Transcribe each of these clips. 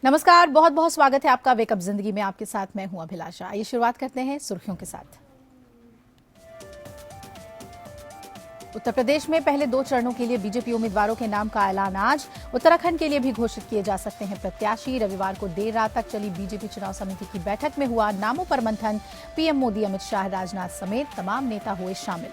नमस्कार, बहुत बहुत स्वागत है आपका वेकअप जिंदगी में। आपके साथ मैं हूं अभिलाषा। आइए शुरुआत करते हैं सुर्खियों के साथ। उत्तर प्रदेश में पहले 2 चरणों के लिए बीजेपी उम्मीदवारों के नाम का ऐलान आज। उत्तराखंड के लिए भी घोषित किए जा सकते हैं प्रत्याशी। रविवार को देर रात तक चली बीजेपी चुनाव समिति की बैठक में हुआ नामों पर मंथन। पीएम मोदी, अमित शाह, राजनाथ समेत तमाम नेता हुए शामिल।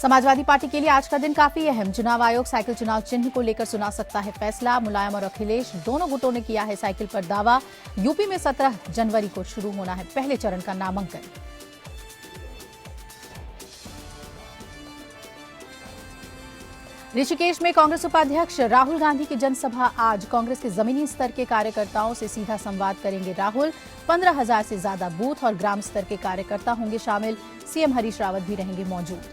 समाजवादी पार्टी के लिए आज का दिन काफी अहम। चुनाव आयोग साइकिल चुनाव चिन्ह को लेकर सुना सकता है फैसला। मुलायम और अखिलेश दोनों गुटों ने किया है साइकिल पर दावा। यूपी में 17 जनवरी को शुरू होना है पहले चरण का नामांकन। ऋषिकेश में कांग्रेस उपाध्यक्ष राहुल गांधी की जनसभा आज। कांग्रेस के जमीनी स्तर के कार्यकर्ताओं से सीधा संवाद करेंगे राहुल। 15,000 से ज्यादा बूथ और ग्राम स्तर के कार्यकर्ता होंगे शामिल। सीएम हरीश रावत भी रहेंगे मौजूद।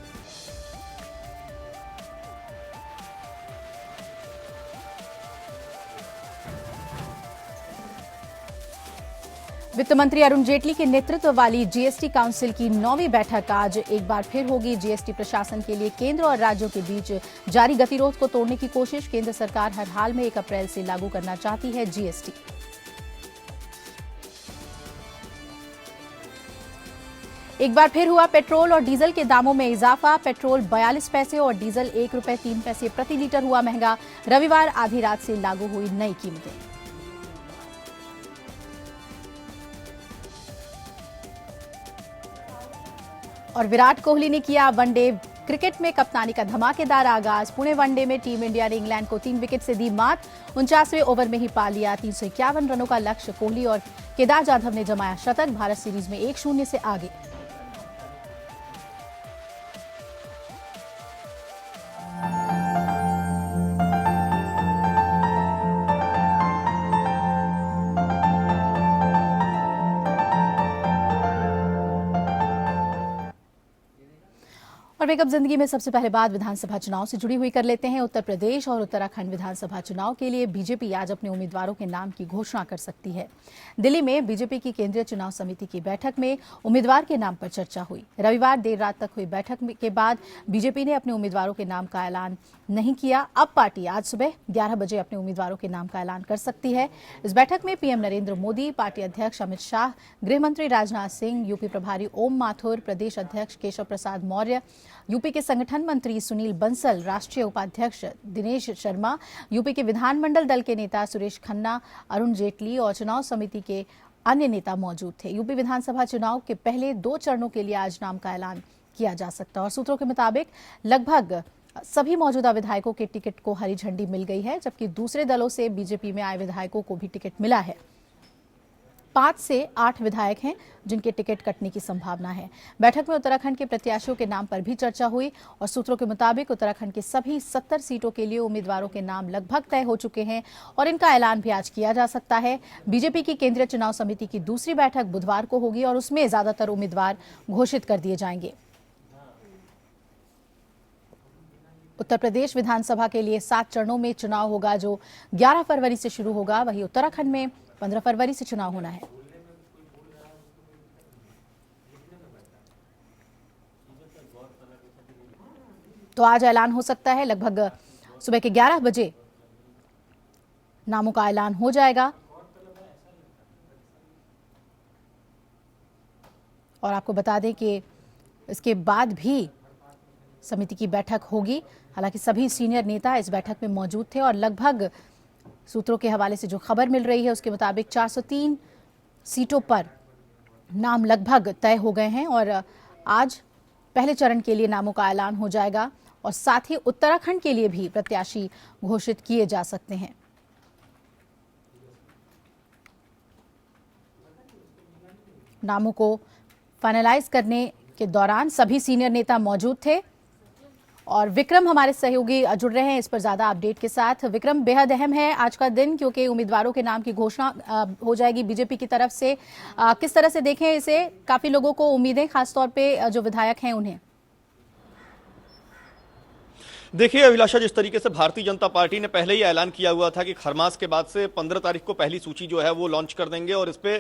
वित्त मंत्री अरुण जेटली के नेतृत्व वाली जीएसटी काउंसिल की 9वीं बैठक आज एक बार फिर होगी। जीएसटी प्रशासन के लिए केंद्र और राज्यों के बीच जारी गतिरोध को तोड़ने की कोशिश। केंद्र सरकार हर हाल में 1 अप्रैल से लागू करना चाहती है जीएसटी। एक बार फिर हुआ पेट्रोल और डीजल के दामों में इजाफा। पेट्रोल 42 पैसे और डीजल ₹1.03 प्रति लीटर हुआ महंगा। रविवार आधी रात से लागू हुई नई कीमतें। और विराट कोहली ने किया वनडे क्रिकेट में कप्तानी का धमाकेदार आगाज। पुणे वनडे में टीम इंडिया ने इंग्लैंड को 3 विकेट से दी मात। 49वें ओवर में ही पा लिया 351 रनों का लक्ष्य। कोहली और केदार जाधव ने जमाया शतक। भारत सीरीज में 1-0 से आगे। और वेकअप जिंदगी में सबसे पहले बात विधानसभा चुनाव से जुड़ी हुई कर लेते हैं। उत्तर प्रदेश और उत्तराखंड विधानसभा चुनाव के लिए बीजेपी आज अपने उम्मीदवारों के नाम की घोषणा कर सकती है। दिल्ली में बीजेपी की केंद्रीय चुनाव समिति की बैठक में उम्मीदवार के नाम पर चर्चा हुई। रविवार देर रात तक हुई बैठक के बाद बीजेपी ने अपने उम्मीदवारों के नाम का ऐलान नहीं किया। अब पार्टी आज सुबह 11 बजे अपने उम्मीदवारों के नाम का ऐलान कर सकती है। इस बैठक में पीएम नरेंद्र मोदी, पार्टी अध्यक्ष अमित शाह, गृह मंत्री राजनाथ सिंह, यूपी प्रभारी ओम माथुर, प्रदेश अध्यक्ष केशव प्रसाद मौर्य, यूपी के संगठन मंत्री सुनील बंसल, राष्ट्रीय उपाध्यक्ष दिनेश शर्मा, यूपी के विधानमंडल दल के नेता सुरेश खन्ना, अरुण जेटली और चुनाव समिति के अन्य नेता मौजूद थे। यूपी विधानसभा चुनाव के पहले 2 चरणों के लिए आज नाम का ऐलान किया जा सकता है और सूत्रों के मुताबिक लगभग सभी मौजूदा विधायकों के टिकट को हरी झंडी मिल गई है, जबकि दूसरे दलों से बीजेपी में आए विधायकों को भी टिकट मिला है। 5 से 8 विधायक हैं जिनके टिकट कटने की संभावना है। बैठक में उत्तराखंड के प्रत्याशियों के नाम पर भी चर्चा हुई और सूत्रों के मुताबिक उत्तराखंड के सभी 70 सीटों के लिए उम्मीदवारों के नाम लगभग तय हो चुके हैं और इनका ऐलान भी आज किया जा सकता है। बीजेपी की केंद्रीय चुनाव समिति की दूसरी बैठक बुधवार को होगी और उसमें ज्यादातर उम्मीदवार घोषित कर दिए जाएंगे। उत्तर प्रदेश विधानसभा के लिए 7 चरणों में चुनाव होगा जो 11 फरवरी से शुरू होगा। वहीं उत्तराखंड में 15 फरवरी से चुनाव होना है। तो आज ऐलान हो सकता है। लगभग सुबह के 11 बजे नामों का ऐलान हो जाएगा और आपको बता दें कि इसके बाद भी समिति की बैठक होगी। हालांकि सभी सीनियर नेता इस बैठक में मौजूद थे और लगभग सूत्रों के हवाले से जो खबर मिल रही है उसके मुताबिक 403 सीटों पर नाम लगभग तय हो गए हैं और आज पहले चरण के लिए नामों का ऐलान हो जाएगा और साथ ही उत्तराखंड के लिए भी प्रत्याशी घोषित किए जा सकते हैं। नामों को फाइनलाइज करने के दौरान सभी सीनियर नेता मौजूद थे और विक्रम हमारे सहयोगी जुड़ रहे हैं इस पर ज्यादा अपडेट के साथ। विक्रम, बेहद अहम है आज का दिन क्योंकि उम्मीदवारों के नाम की घोषणा हो जाएगी बीजेपी की तरफ से। किस तरह से देखें इसे? काफी लोगों को उम्मीदें, खासतौर पे जो विधायक हैं उन्हें। देखिए अभिलाषा, जिस तरीके से भारतीय जनता पार्टी ने पहले ही ऐलान किया हुआ था कि खरमास के बाद से 15 तारीख को पहली सूची जो है वो लॉन्च कर देंगे, और इस पे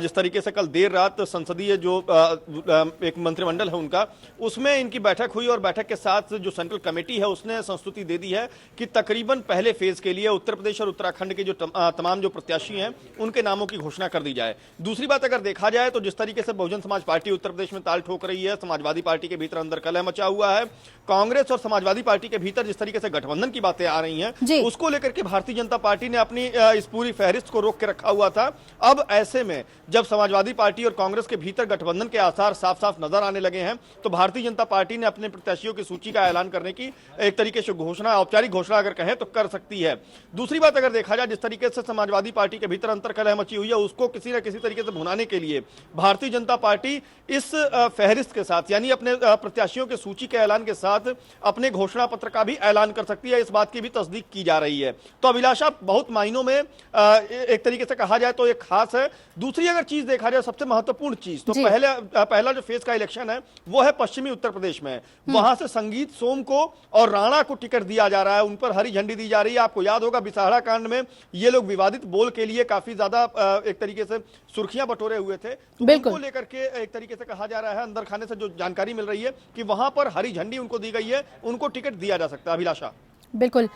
जिस तरीके से कल देर रात संसदीय जो एक मंत्रिमंडल है उनका, उसमें इनकी बैठक हुई, और बैठक के साथ जो सेंट्रल कमेटी है उसने संस्तुति दे दी है कि तकरीबन पहले फेज के लिए उत्तर प्रदेश और उत्तराखंड के जो तमाम जो प्रत्याशी हैं उनके नामों की घोषणा कर दी जाए। दूसरी बात अगर देखा जाए तो जिस तरीके से बहुजन समाज पार्टी उत्तर प्रदेश में ताल ठोक रही है, समाजवादी पार्टी के भीतर अंदर कलह मचा हुआ है, कांग्रेस और समाजवादी पार्टी के भीतर जिस तरीके से गठबंधन की बातें आ रही हैं उसको लेकर के भारतीय जनता पार्टी ने अपनी इस पूरी फहरिस्त को रोक के रखा हुआ था। अब ऐसे में जब समाजवादी पार्टी और कांग्रेस के भीतर गठबंधन के आसार साफ साफ नजर आने लगे हैं, तो भारतीय जनता पार्टी ने अपने प्रत्याशियों की सूची का ऐलान करने की एक तरीके से घोषणा, औपचारिक घोषणा अगर कहें तो कर सकती है। दूसरी बात अगर देखा जाए, जिस तरीके से समाजवादी पार्टी के भीतर अंतर्कलह मची हुई है उसको किसी न किसी तरीके से भुनाने के लिए भारतीय जनता पार्टी इस फहरिस्त के साथ, यानी अपने प्रत्याशियों के सूची के ऐलान के साथ अपने घोषणा पत्र का भी ऐलान कर सकती है। इस बात की भी तस्दीक की जा रही है। तो अभिलाषा, बहुत मायनों में एक तरीके से कहा जाए तो एक खास है। दूसरी अगर चीज देखा जाए, सबसे महत्वपूर्ण चीज तो पहला जो फेज का इलेक्शन है वो है पश्चिमी उत्तर प्रदेश में। वहां से संगीत सोम को और राणा को टिकट दिया जा रहा है, उन पर हरी झंडी दी जा रही है। आपको याद होगा बिसाहड़ा कांड में ये लोग विवादित बोल के लिए काफी ज्यादा एक तरीके से सुर्खियां बटोरे हुए थे, तो उनको लेकर के एक तरीके से कहा जा रहा है, अंदर खाने से जो जानकारी मिल रही है कि वहां पर हरी झंडी उनको दी गई है, उनको टिकट दिया जा सकता है। अभिलाषा, बिल्कुल।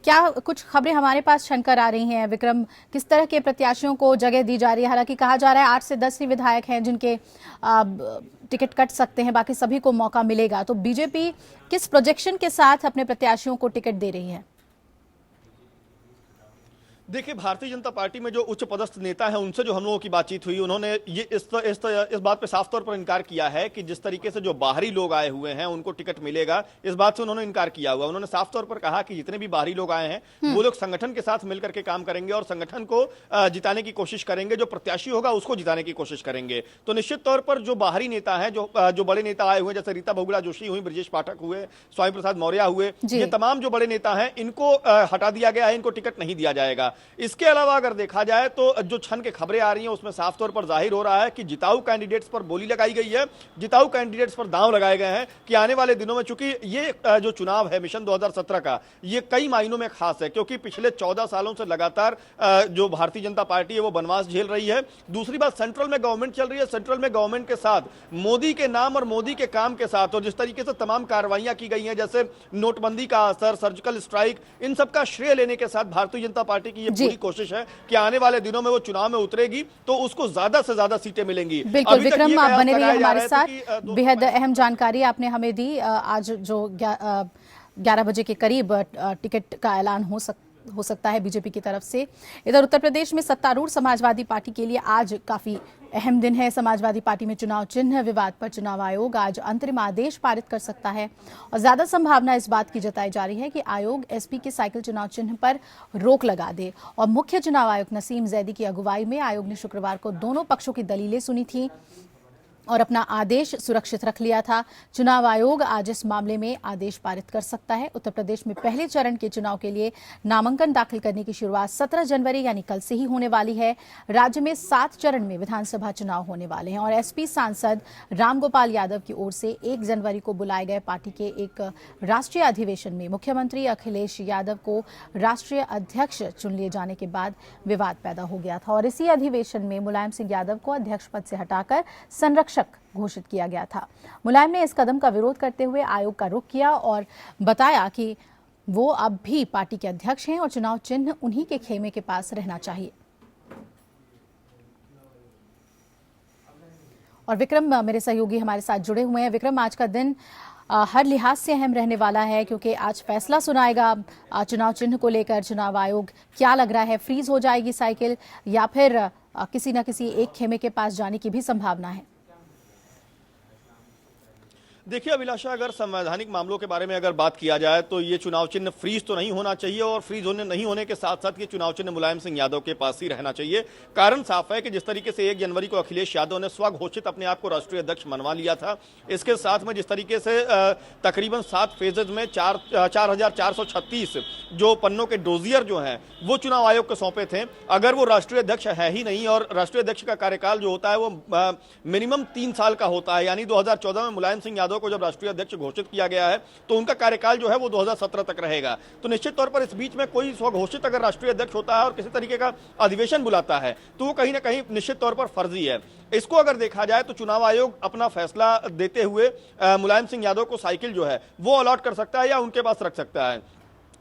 क्या कुछ खबरें हमारे पास छनकर आ रही हैं विक्रम, किस तरह के प्रत्याशियों को जगह दी जा रही है? हालांकि कहा जा रहा है 8 से 10 ही विधायक हैं जिनके टिकट कट सकते हैं, बाकी सभी को मौका मिलेगा। तो बीजेपी किस प्रोजेक्शन के साथ अपने प्रत्याशियों को टिकट दे रही है? देखिए, भारतीय जनता पार्टी में जो उच्च पदस्थ नेता हैं उनसे जो हम लोगों की बातचीत हुई, उन्होंने ये इस बात पे साफ तौर पर इनकार किया है कि जिस तरीके से जो बाहरी लोग आए हुए हैं उनको टिकट मिलेगा, इस बात से उन्होंने इनकार किया हुआ। उन्होंने साफ तौर पर कहा कि जितने भी बाहरी लोग आए हैं वो लोग संगठन के साथ मिलकर के काम करेंगे और संगठन को जिताने की कोशिश करेंगे, जो प्रत्याशी होगा उसको जिताने की कोशिश करेंगे। तो निश्चित तौर पर जो बाहरी नेता है, जो बड़े नेता आए हुए, जैसे रीता बहुगुणा जोशी हुई, ब्रजेश पाठक हुए, स्वामी प्रसाद मौर्य हुए, ये तमाम जो बड़े नेता हैं इनको हटा दिया गया है, इनको टिकट नहीं दिया जाएगा। इसके अलावा अगर देखा जाए तो जो छन के खबरें आ रही हैं उसमें साफ तौर पर जाहिर हो रहा है कि जिताऊ कैंडिडेट्स पर बोली लगाई गई है, जिताऊ कैंडिडेट्स पर दांव लगाए गए हैं कि आने वाले दिनों में, चूंकि ये जो चुनाव है मिशन 2017 का, ये कई मायनों में खास है, क्योंकि पिछले 14 सालों से लगातार जो भारतीय जनता पार्टी है वो बनवास झेल रही है। दूसरी बात, सेंट्रल में गवर्नमेंट चल रही है, सेंट्रल में गवर्नमेंट के साथ मोदी के नाम और मोदी के काम के साथ, और जिस तरीके से तमाम कार्रवाइयां की गई हैं, जैसे नोटबंदी का असर, सर्जिकल स्ट्राइक, इन सबका श्रेय लेने के साथ भारतीय जनता पार्टी की ये पूरी कोशिश है कि आने वाले दिनों में वो चुनाव में उतरेगी तो उसको ज्यादा से ज्यादा सीटें मिलेंगी। बिल्कुल विक्रम, आप बने रहिए हमारे साथ। बेहद अहम जानकारी आपने हमें दी। आज जो 11 बजे के करीब टिकट का ऐलान हो सकता है बीजेपी की तरफ से। इधर उत्तर प्रदेश में सत्तारूढ़ समाजवादी पार्टी के लिए आज काफी अहम दिन है। समाजवादी पार्टी में चुनाव चिन्ह विवाद पर चुनाव आयोग आज अंतरिम आदेश पारित कर सकता है, और ज्यादा संभावना इस बात की जताई जा रही है कि आयोग एसपी के साइकिल चुनाव चिन्ह पर रोक लगा दे। और मुख्य चुनाव आयुक्त नसीम जैदी की अगुवाई में आयोग ने शुक्रवार को दोनों पक्षों की दलीलें सुनी थी और अपना आदेश सुरक्षित रख लिया था। चुनाव आयोग आज इस मामले में आदेश पारित कर सकता है। उत्तर प्रदेश में पहले चरण के चुनाव के लिए नामांकन दाखिल करने की शुरुआत 17 जनवरी यानी कल से ही होने वाली है। राज्य में 7 चरण में विधानसभा चुनाव होने वाले हैं और एसपी सांसद रामगोपाल यादव की ओर से 1 जनवरी को बुलाए गए पार्टी के एक राष्ट्रीय अधिवेशन में मुख्यमंत्री अखिलेश यादव को राष्ट्रीय अध्यक्ष चुन लिए जाने के बाद विवाद पैदा हो गया था और इसी अधिवेशन में मुलायम सिंह यादव को अध्यक्ष पद से हटाकर संरक्षक घोषित किया गया था। मुलायम ने इस कदम का विरोध करते हुए आयोग का रुख किया और बताया कि वो अब भी पार्टी के अध्यक्ष हैं और चुनाव चिन्ह उन्हीं के खेमे के पास रहना चाहिए। और विक्रम मेरे सहयोगी हमारे साथ जुड़े हुए हैं। विक्रम, आज का दिन हर लिहाज से अहम रहने वाला है क्योंकि आज फैसला सुनाएगा चुनाव चिन्ह को लेकर चुनाव आयोग। क्या लग रहा है, फ्रीज हो जाएगी साइकिल या फिर किसी न किसी एक खेमे के पास जाने की भी संभावना है? देखिए अभिलाषा, अगर संवैधानिक मामलों के बारे में अगर बात किया जाए तो ये चुनाव चिन्ह फ्रीज तो नहीं होना चाहिए और फ्रीज नहीं होने के साथ साथ ये चुनाव चिन्ह मुलायम सिंह यादव के पास ही रहना चाहिए। कारण साफ है कि जिस तरीके से 1 जनवरी को अखिलेश यादव ने स्वघोषित अपने आप को राष्ट्रीय अध्यक्ष मनवा लिया था, इसके साथ में जिस तरीके से तकरीबन 7 फेजेज में 4,436 जो पन्नों के डोजियर जो हैं वो चुनाव आयोग को सौंपे थे। अगर वो राष्ट्रीय अध्यक्ष है ही नहीं और राष्ट्रीय अध्यक्ष का कार्यकाल जो होता है वो मिनिमम 3 साल का होता है, यानी 2014 में मुलायम सिंह यादव यादव को जब राष्ट्रीय अध्यक्ष घोषित किया गया है तो उनका कार्यकाल जो है वो 2017 तक रहेगा। तो निश्चित तौर पर इस बीच में कोई स्वघोषित अगर राष्ट्रीय अध्यक्ष होता है और किसी तरीके का अधिवेशन बुलाता है तो वो कहीं ना कहीं निश्चित तौर पर फर्जी है। इसको अगर देखा जाए तो चुनाव आयोग अपना फैसला देते हुए मुलायम सिंह यादव को साइकिल जो है वो अलॉट कर सकता है या उनके पास रख सकता है।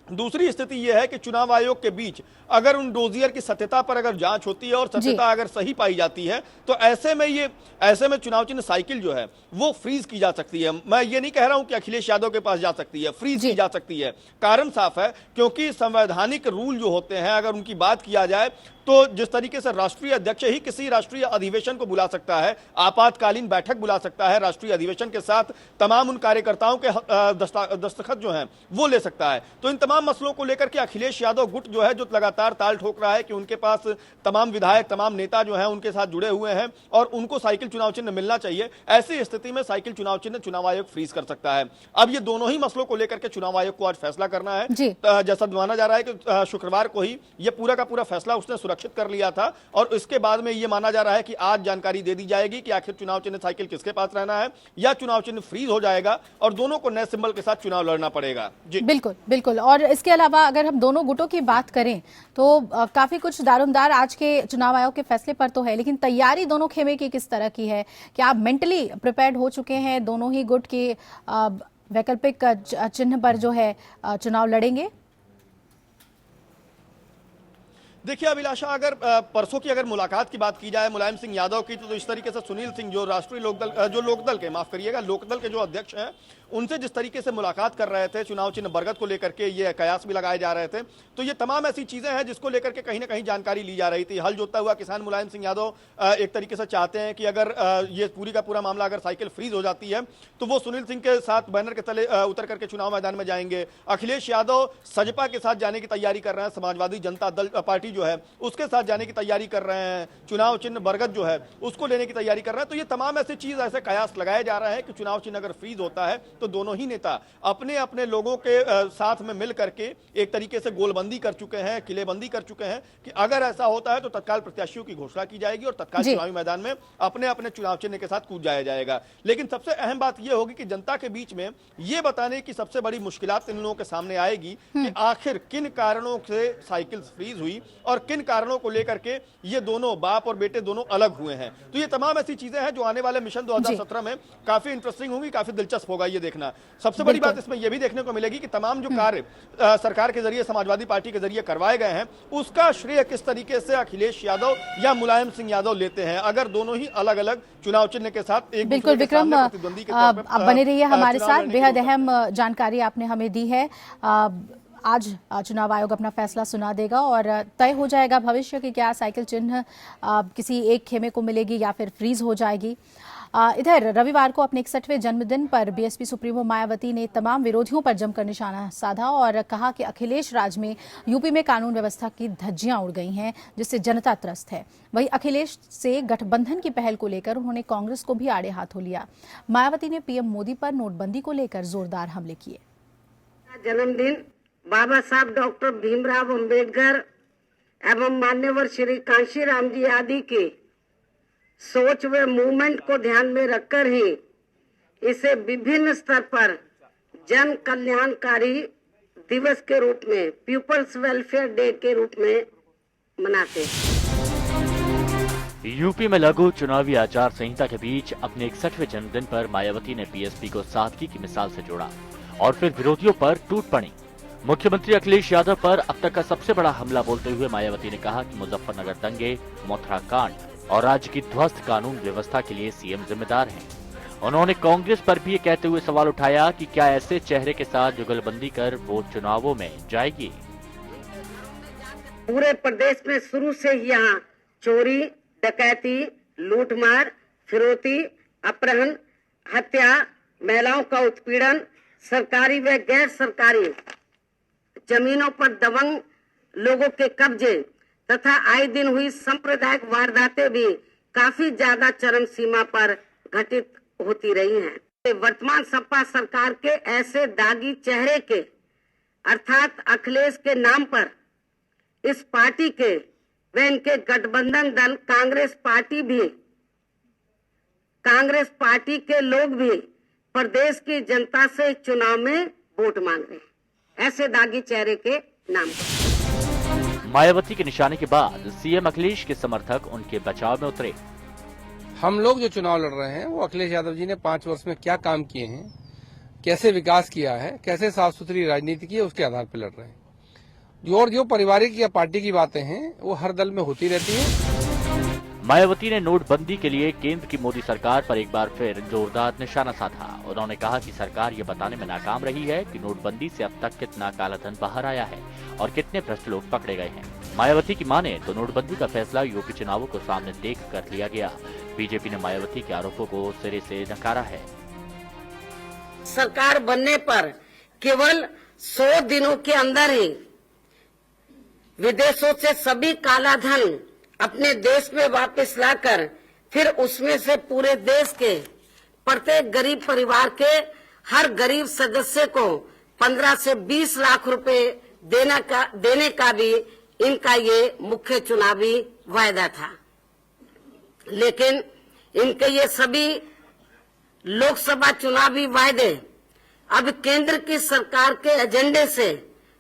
दूसरी स्थिति यह है कि चुनाव आयोग के बीच अगर उन डोजियर की सत्यता पर अगर जांच होती है और सत्यता अगर सही पाई जाती है तो ऐसे में चुनाव चिन्ह साइकिल जो है वो फ्रीज की जा सकती है। मैं ये नहीं कह रहा हूं कि अखिलेश यादव के पास जा सकती है, फ्रीज की जा सकती है। कारण साफ है, क्योंकि संवैधानिक रूल जो होते हैं अगर उनकी बात किया जाए तो जिस तरीके से राष्ट्रीय अध्यक्ष ही किसी राष्ट्रीय अधिवेशन को बुला सकता है, आपातकालीन बैठक बुला सकता है, राष्ट्रीय अधिवेशन के साथ तमाम उन कार्यकर्ताओं के दस्तखत जो हैं वो ले सकता है। तो इन तमाम मसलों को लेकर के अखिलेश यादव गुट जो है जो लगातार ताल ठोक रहा है कि उनके पास तमाम विधायक, तमाम नेता जो हैं उनके साथ जुड़े हुए हैं और उनको साइकिल चुनाव चिन्ह मिलना चाहिए, ऐसी स्थिति में साइकिल चुनाव चिन्ह चुनाव आयोग फ्रीज कर सकता है। अब ये दोनों ही मसलों को लेकर के चुनाव आयोग को आज फैसला करना है। जैसा माना जा रहा है कि शुक्रवार को ही ये पूरा का पूरा फैसला उसने सुरक्षित कर लिया था और इसके बाद में ये माना जा रहा है कि आज जानकारी दे दी जाएगी कि आखिर चुनाव चिन्ह साइकिल किसके पास रहना है या चुनाव चिन्ह फ्रीज हो जाएगा और दोनों को नए सिंबल के साथ चुनाव लड़ना पड़ेगा। जी बिल्कुल बिल्कुल। और इसके अलावा अगर हम दोनों गुटों की बात करें तो काफी कुछ दारोमदार आज के चुनाव आयोग के फैसले पर तो है, लेकिन तैयारी दोनों खेमे की किस तरह की है? क्या आप मेंटली प्रिपेयर्ड हो चुके हैं? दोनों ही गुट के वैकल्पिक चिन्ह पर जो है चुनाव लड़ेंगे? देखिए अभिलाषा, अगर परसों की अगर मुलाकात की बात की जाए मुलायम सिंह यादव की तो इस तरीके से सुनील सिंह जो राष्ट्रीय लोकदल के जो अध्यक्ष हैं उनसे जिस तरीके से मुलाकात कर रहे थे, चुनाव चिन्ह बरगद को लेकर के ये कयास भी लगाए जा रहे थे, तो ये तमाम ऐसी चीजें हैं जिसको लेकर के कहीं ना कहीं जानकारी ली जा रही थी। हल जोतता हुआ किसान मुलायम सिंह यादव एक तरीके से चाहते हैं कि अगर ये पूरी का पूरा मामला अगर साइकिल फ्रीज हो जाती है तो वो सुनील सिंह के साथ बैनर के तले उतर करके चुनाव मैदान में जाएंगे। अखिलेश यादव सजपा के साथ जाने की तैयारी कर रहे हैं, समाजवादी जनता दल पार्टी जो है उसके साथ जाने की तैयारी कर रहे हैं, चुनाव चिन्ह बरगद जो है उसको लेने की तैयारी कर रहे हैं। तो ये तमाम ऐसी चीज, ऐसे कयास लगाए जा रहे हैं कि चुनाव चिन्ह अगर फ्रीज होता है तो दोनों ही नेता अपने अपने लोगों के साथ में मिल करके एक तरीके से गोलबंदी कर चुके हैं, किलेबंदी कर चुके हैं कि अगर ऐसा होता है तो तत्काल प्रत्याशियों की घोषणा की जाएगी और तत्काल चुनावी मैदान में अपने अपने चुनाव चिन्ह के साथ कूद जाया जाएगा। लेकिन सबसे अहम बात यह होगी कि जनता के बीच में यह बताने की सबसे बड़ी मुश्किलात इन लोगों के सामने आएगी कि आखिर किन कारणों से साइकिल फ्रीज हुई और किन कारणों को लेकर के ये दोनों बाप और बेटे दोनों अलग हुए हैं। तो ये तमाम ऐसी चीजें हैं जो आने वाले मिशन 2017 में काफी इंटरेस्टिंग होंगी, काफी दिलचस्प होगा ये देखना। सबसे बड़ी बात इसमें यह भी देखने को मिलेगी कि तमाम जो कार्य सरकार के जरिए, समाजवादी पार्टी के जरिए करवाए गए हैं उसका श्रेय किस तरीके से अखिलेश यादव या मुलायम सिंह यादव लेते हैं, अगर दोनों ही अलग अलग चुनाव चिन्ह के साथ एक बिल्कुल विक्रम, आप बने रहिए हमारे साथ। बेहद अहम जानकारी आपने हमें दी है। आज चुनाव आयोग अपना फैसला सुना देगा और तय हो जाएगा भविष्य की क्या साइकिल चिन्ह किसी एक खेमे को मिलेगी या फिर फ्रीज हो जाएगी। इधर रविवार को अपने 61वें जन्मदिन पर बीएसपी सुप्रीमो मायावती ने तमाम विरोधियों पर जमकर निशाना साधा और कहा कि अखिलेश राज में यूपी में कानून व्यवस्था की धज्जियां उड़ गई हैं, जिससे जनता त्रस्त है। वहीं अखिलेश से गठबंधन की पहल को लेकर उन्होंने कांग्रेस को भी आड़े हाथों लिया। मायावती ने पीएम मोदी पर नोटबंदी को लेकर जोरदार हमले किए। जन्मदिन बाबा साहब डॉक्टर भीमराव अंबेडकर एवं मान्यवर श्री कांशीराम जी आदि के सोच व मूवमेंट को ध्यान में रखकर ही इसे विभिन्न स्तर पर जन कल्याणकारी दिवस के रूप में, पीपल्स वेलफेयर डे के रूप में मनाते हैं। यूपी में लागू चुनावी आचार संहिता के बीच अपने 61वें जन्मदिन पर मायावती ने बीएसपी को सादगी की मिसाल से जोड़ा और फिर विरोधियों पर टूट पड़ी। मुख्यमंत्री अखिलेश यादव पर अब तक का सबसे बड़ा हमला बोलते हुए मायावती ने कहा कि मुजफ्फरनगर दंगे, मथुरा कांड और राज्य की ध्वस्त कानून व्यवस्था के लिए सीएम जिम्मेदार हैं। उन्होंने कांग्रेस पर भी ये कहते हुए सवाल उठाया कि क्या ऐसे चेहरे के साथ जुगलबंदी कर वो चुनावों में जाएगी। पूरे प्रदेश में शुरू से ही यहाँ चोरी, डकैती, लूटमार, फिरौती, अपहरण, हत्या, महिलाओं का उत्पीड़न, सरकारी व गैर सरकारी जमीनों पर दबंग लोगों के कब्जे तथा आए दिन हुई सांप्रदायिक वारदातें भी काफी ज्यादा चरम सीमा पर घटित होती रही हैं। वर्तमान सपा सरकार के ऐसे दागी चेहरे के अर्थात अखिलेश के नाम पर इस पार्टी के व इनके गठबंधन दल कांग्रेस पार्टी के लोग भी प्रदेश की जनता से चुनाव में वोट मांग रहे हैं, ऐसे दागी चेहरे के नाम पर। मायावती के निशाने के बाद सीएम अखिलेश के समर्थक उनके बचाव में उतरे। हम लोग जो चुनाव लड़ रहे हैं वो अखिलेश यादव जी ने 5 वर्ष में क्या काम किए हैं, कैसे विकास किया है, कैसे साफ सुथरी राजनीति की है, उसके आधार पर लड़ रहे हैं। और जो पारिवारिक या पार्टी की बातें हैं वो हर दल में होती रहती है। मायावती ने नोटबंदी के लिए केंद्र की मोदी सरकार पर एक बार फिर जोरदार निशाना साधा। उन्होंने कहा कि सरकार ये बताने में नाकाम रही है कि नोटबंदी से अब तक कितना कालाधन बाहर आया है और कितने भ्रष्ट लोग पकड़े गए हैं। मायावती की माने तो नोटबंदी का फैसला यूपी चुनावों को सामने देख कर लिया गया। बीजेपी ने मायावती के आरोपों को सिरे से नकारा है। सरकार बनने पर केवल 100 दिनों के अंदर ही विदेशों से सभी काला धन अपने देश में वापस लाकर फिर उसमें से पूरे देश के प्रत्येक गरीब परिवार के हर गरीब सदस्य को 15 से 20 लाख रुपए देने का भी इनका ये मुख्य चुनावी वायदा था। लेकिन इनके ये सभी लोकसभा चुनावी वायदे अब केंद्र की सरकार के एजेंडे से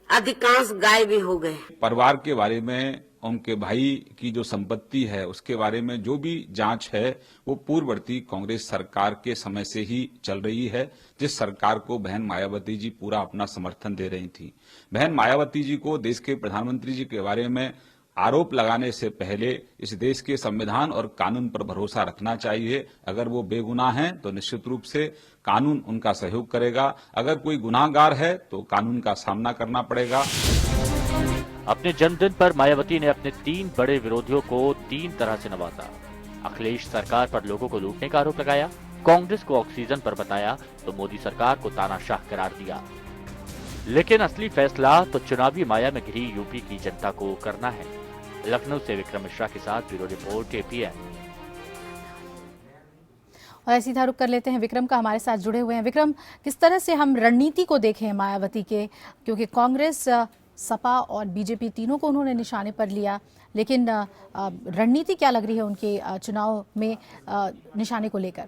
अधिकांश गायब भी हो गए। परिवार के बारे में, उनके भाई की जो संपत्ति है उसके बारे में जो भी जांच है वो पूर्ववर्ती कांग्रेस सरकार के समय से ही चल रही है, जिस सरकार को बहन मायावती जी पूरा अपना समर्थन दे रही थी। बहन मायावती जी को देश के प्रधानमंत्री जी के बारे में आरोप लगाने से पहले इस देश के संविधान और कानून पर भरोसा रखना चाहिए। अगर वो बेगुनाह हैं तो निश्चित रूप से कानून उनका सहयोग करेगा, अगर कोई गुनाहगार है तो कानून का सामना करना पड़ेगा। अपने जन्मदिन पर मायावती ने अपने 3 बड़े विरोधियों को 3 तरह से नवाजा। अखिलेश सरकार पर लोगों को लूटने का आरोप लगाया, कांग्रेस को ऑक्सीजन पर बताया तो मोदी सरकार को तानाशाह करार दिया। लेकिन असली फैसला तो चुनावी माया में घिरी यूपी की जनता को करना है। लखनऊ से विक्रम मिश्रा के साथ ब्यूरो रिपोर्ट एपीएन। और सीधा रुक कर लेते हैं विक्रम का, हमारे साथ जुड़े हुए हैं। विक्रम, किस तरह से हम रणनीति को देखें मायावती के, क्योंकि कांग्रेस, सपा और बीजेपी तीनों को उन्होंने निशाने पर लिया, लेकिन रणनीति क्या लग रही है उनके चुनाव में निशाने को लेकर?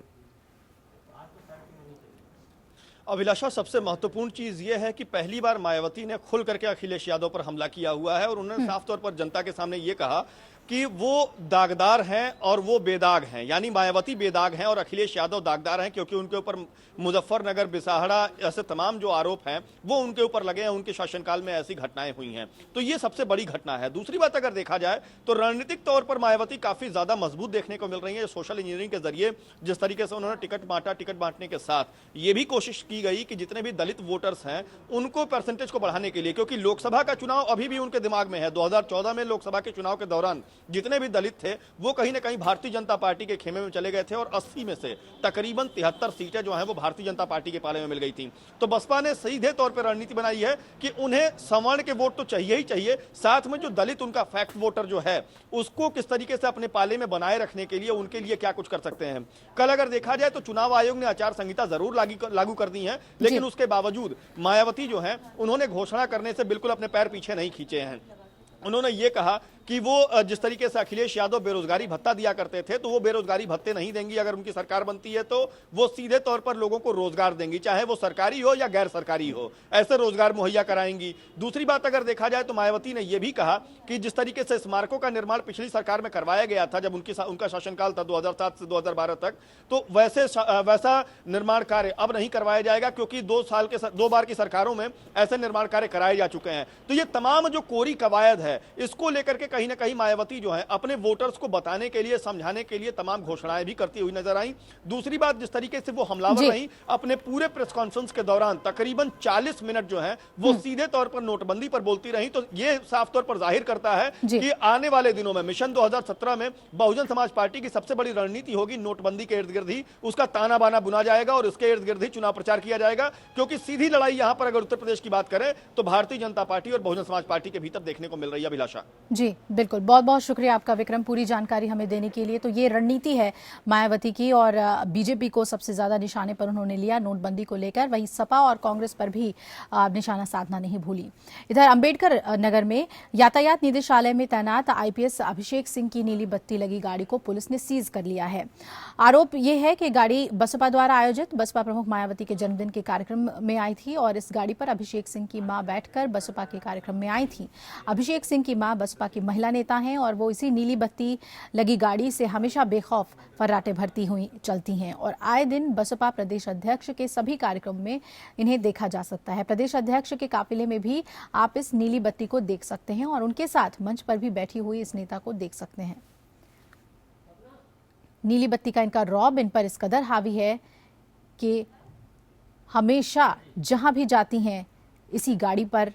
अभिलाषा, सबसे महत्वपूर्ण चीज यह है कि पहली बार मायावती ने खुल करके अखिलेश यादव पर हमला किया हुआ है और उन्होंने साफ तौर पर जनता के सामने ये कहा कि वो दागदार हैं और वो बेदाग हैं। यानी मायावती बेदाग हैं और अखिलेश यादव दागदार हैं, क्योंकि उनके ऊपर मुजफ्फरनगर, बिसाहड़ा ऐसे तमाम जो आरोप हैं वो उनके ऊपर लगे हैं। उनके शासनकाल में ऐसी घटनाएं हुई हैं, तो ये सबसे बड़ी घटना है। दूसरी बात अगर देखा जाए तो रणनीतिक तौर पर मायावती काफी ज्यादा मजबूत देखने को मिल रही है। सोशल इंजीनियरिंग के जरिए जिस तरीके से उन्होंने टिकट बांटा, टिकट बांटने के साथ ये भी कोशिश की गई कि जितने भी दलित वोटर्स हैं उनको परसेंटेज को बढ़ाने के लिए, क्योंकि लोकसभा का चुनाव अभी भी उनके दिमाग में है। 2014 में लोकसभा के चुनाव के दौरान जितने भी दलित थे वो कहीं ना कहीं भारतीय जनता पार्टी के खेमे में चले गए थे और 80 में से तकरीबन 73 सीटें जो हैं वो भारतीय जनता पार्टी के पाले में मिल गई थी। तो बसपा ने सीधे तौर पर रणनीति बनाई है कि उन्हें सवर्ण के वोट तो चाहिए ही चाहिए, साथ में जो दलित उनका फैक्ट वोटर जो है उसको किस तरीके से अपने पाले में बनाए रखने के लिए उनके लिए क्या कुछ कर सकते हैं। कल अगर देखा जाए तो चुनाव आयोग ने आचार संहिता जरूर लागू कर दी है, लेकिन उसके बावजूद मायावती जो है उन्होंने घोषणा करने से बिल्कुल अपने पैर पीछे नहीं खींचे हैं। उन्होंने ये कहा कि वो जिस तरीके से अखिलेश यादव बेरोजगारी भत्ता दिया करते थे तो वो बेरोजगारी भत्ते नहीं देंगी। अगर उनकी सरकार बनती है तो वो सीधे तौर पर लोगों को रोजगार देंगी, चाहे वो सरकारी हो या गैर सरकारी हो, ऐसे रोजगार मुहैया कराएंगी। दूसरी बात अगर देखा जाए तो मायावती ने यह भी कहा कि जिस तरीके से स्मारकों का निर्माण पिछली सरकार में करवाया गया था जब उनका शासनकाल था 2007 से 2012 तक, तो वैसा निर्माण कार्य अब नहीं करवाया जाएगा, क्योंकि 2 बार की सरकारों में ऐसे निर्माण कार्य कराए जा चुके हैं। तो ये तमाम जो कोरी कवायद है इसको लेकर के कहीं ना कहीं मायावती जो है अपने वोटर्स को बताने के लिए, समझाने के लिए तमाम घोषणाएं भी करती हुई नजर आई। दूसरी बात, जिस तरीके से वो हमलावर रही अपने पूरे प्रेस कॉन्फ्रेंस के दौरान तकरीबन 40 मिनट जो है वो सीधे तौर पर नोटबंदी पर बोलती रही, तो ये साफ तौर पर जाहिर करता है कि आने वाले दिनों में मिशन 2017 में बहुजन समाज पार्टी की सबसे बड़ी रणनीति होगी नोटबंदी के इर्द गिर्द ही उसका ताना बाना बुना जाएगा और इसके इर्द गिर्द ही चुनाव प्रचार किया जाएगा। क्योंकि सीधी लड़ाई यहां पर अगर उत्तर प्रदेश की बात करें तो भारतीय जनता पार्टी और बहुजन समाज पार्टी के भीतर देखने को मिल रही है। अभिलाषा जी, बिल्कुल, बहुत बहुत शुक्रिया आपका विक्रम, पूरी जानकारी हमें देने के लिए। तो ये रणनीति है मायावती की और बीजेपी को सबसे ज्यादा निशाने पर उन्होंने लिया नोटबंदी को लेकर। वहीं सपा और कांग्रेस पर भी निशाना साधना नहीं भूली। इधर अंबेडकर नगर में यातायात निदेशालय में तैनात आईपीएस अभिषेक सिंह की नीली बत्ती लगी गाड़ी को पुलिस ने सीज कर लिया है। आरोप ये है कि गाड़ी बसपा द्वारा आयोजित बसपा प्रमुख मायावती के जन्मदिन के कार्यक्रम में आई थी और इस गाड़ी पर अभिषेक सिंह की मां बैठकर बसपा के कार्यक्रम में आई थी। अभिषेक सिंह की मां बसपा की महिला नेता हैं और वो इसी नीली बत्ती लगी गाड़ी से हमेशा बेखौफ फर्राटे भरती हुई चलती हैं और आए दिन बसपा प्रदेश अध्यक्ष के सभी कार्यक्रमों में इन्हें देखा जा सकता है। प्रदेश अध्यक्ष के काफिले में भी आप इस नीली बत्ती को देख सकते हैं और उनके साथ मंच पर भी बैठी हुई इस नेता को देख सकते हैं। नीली बत्ती का इनका रौब इन पर इस कदर हावी है कि हमेशा जहां भी जाती हैं इसी गाड़ी पर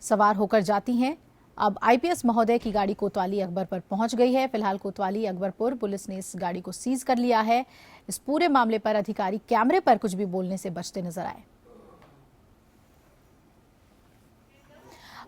सवार होकर जाती हैं। अब आईपीएस महोदय की गाड़ी कोतवाली अकबर पर पहुंच गई है। फिलहाल कोतवाली अकबरपुर पुलिस ने इस गाड़ी को सीज कर लिया है। इस पूरे मामले पर अधिकारी कैमरे पर कुछ भी बोलने से बचते नजर आए।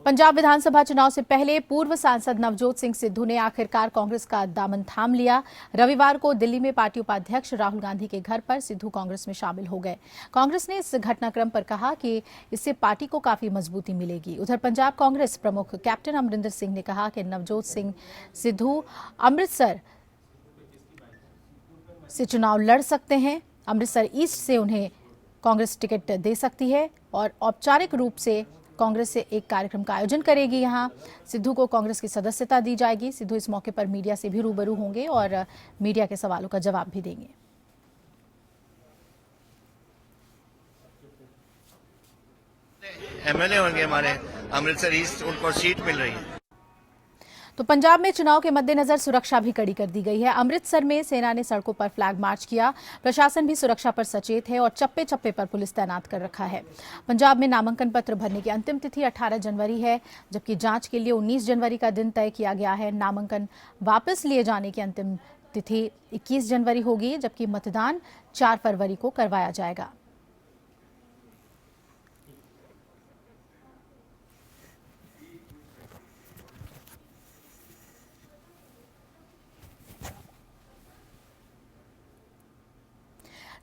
पंजाब विधानसभा चुनाव से पहले पूर्व सांसद नवजोत सिंह सिद्धू ने आखिरकार कांग्रेस का दामन थाम लिया। रविवार को दिल्ली में पार्टी उपाध्यक्ष राहुल गांधी के घर पर सिद्धू कांग्रेस में शामिल हो गए। कांग्रेस ने इस घटनाक्रम पर कहा कि इससे पार्टी को काफी मजबूती मिलेगी। उधर पंजाब कांग्रेस प्रमुख कैप्टन अमरिंदर सिंह ने कहा कि नवजोत सिंह सिद्धू अमृतसर से चुनाव लड़ सकते हैं। अमृतसर ईस्ट से उन्हें कांग्रेस टिकट दे सकती है और औपचारिक रूप से कांग्रेस से एक कार्यक्रम का आयोजन करेगी। यहां सिद्धू को कांग्रेस की सदस्यता दी जाएगी। सिद्धू इस मौके पर मीडिया से भी रूबरू होंगे और मीडिया के सवालों का जवाब भी देंगे। एमएलए होंगे हमारे अमृतसर ईस्ट, उनको सीट मिल रही है। तो पंजाब में चुनाव के मद्देनजर सुरक्षा भी कड़ी कर दी गई है। अमृतसर में सेना ने सड़कों पर फ्लैग मार्च किया। प्रशासन भी सुरक्षा पर सचेत है और चप्पे चप्पे पर पुलिस तैनात कर रखा है। पंजाब में नामांकन पत्र भरने की अंतिम तिथि 18 जनवरी है, जबकि जांच के लिए 19 जनवरी का दिन तय किया गया है। नामांकन वापस लिए जाने की अंतिम तिथि 21 जनवरी होगी, जबकि मतदान 4 फरवरी को करवाया जाएगा।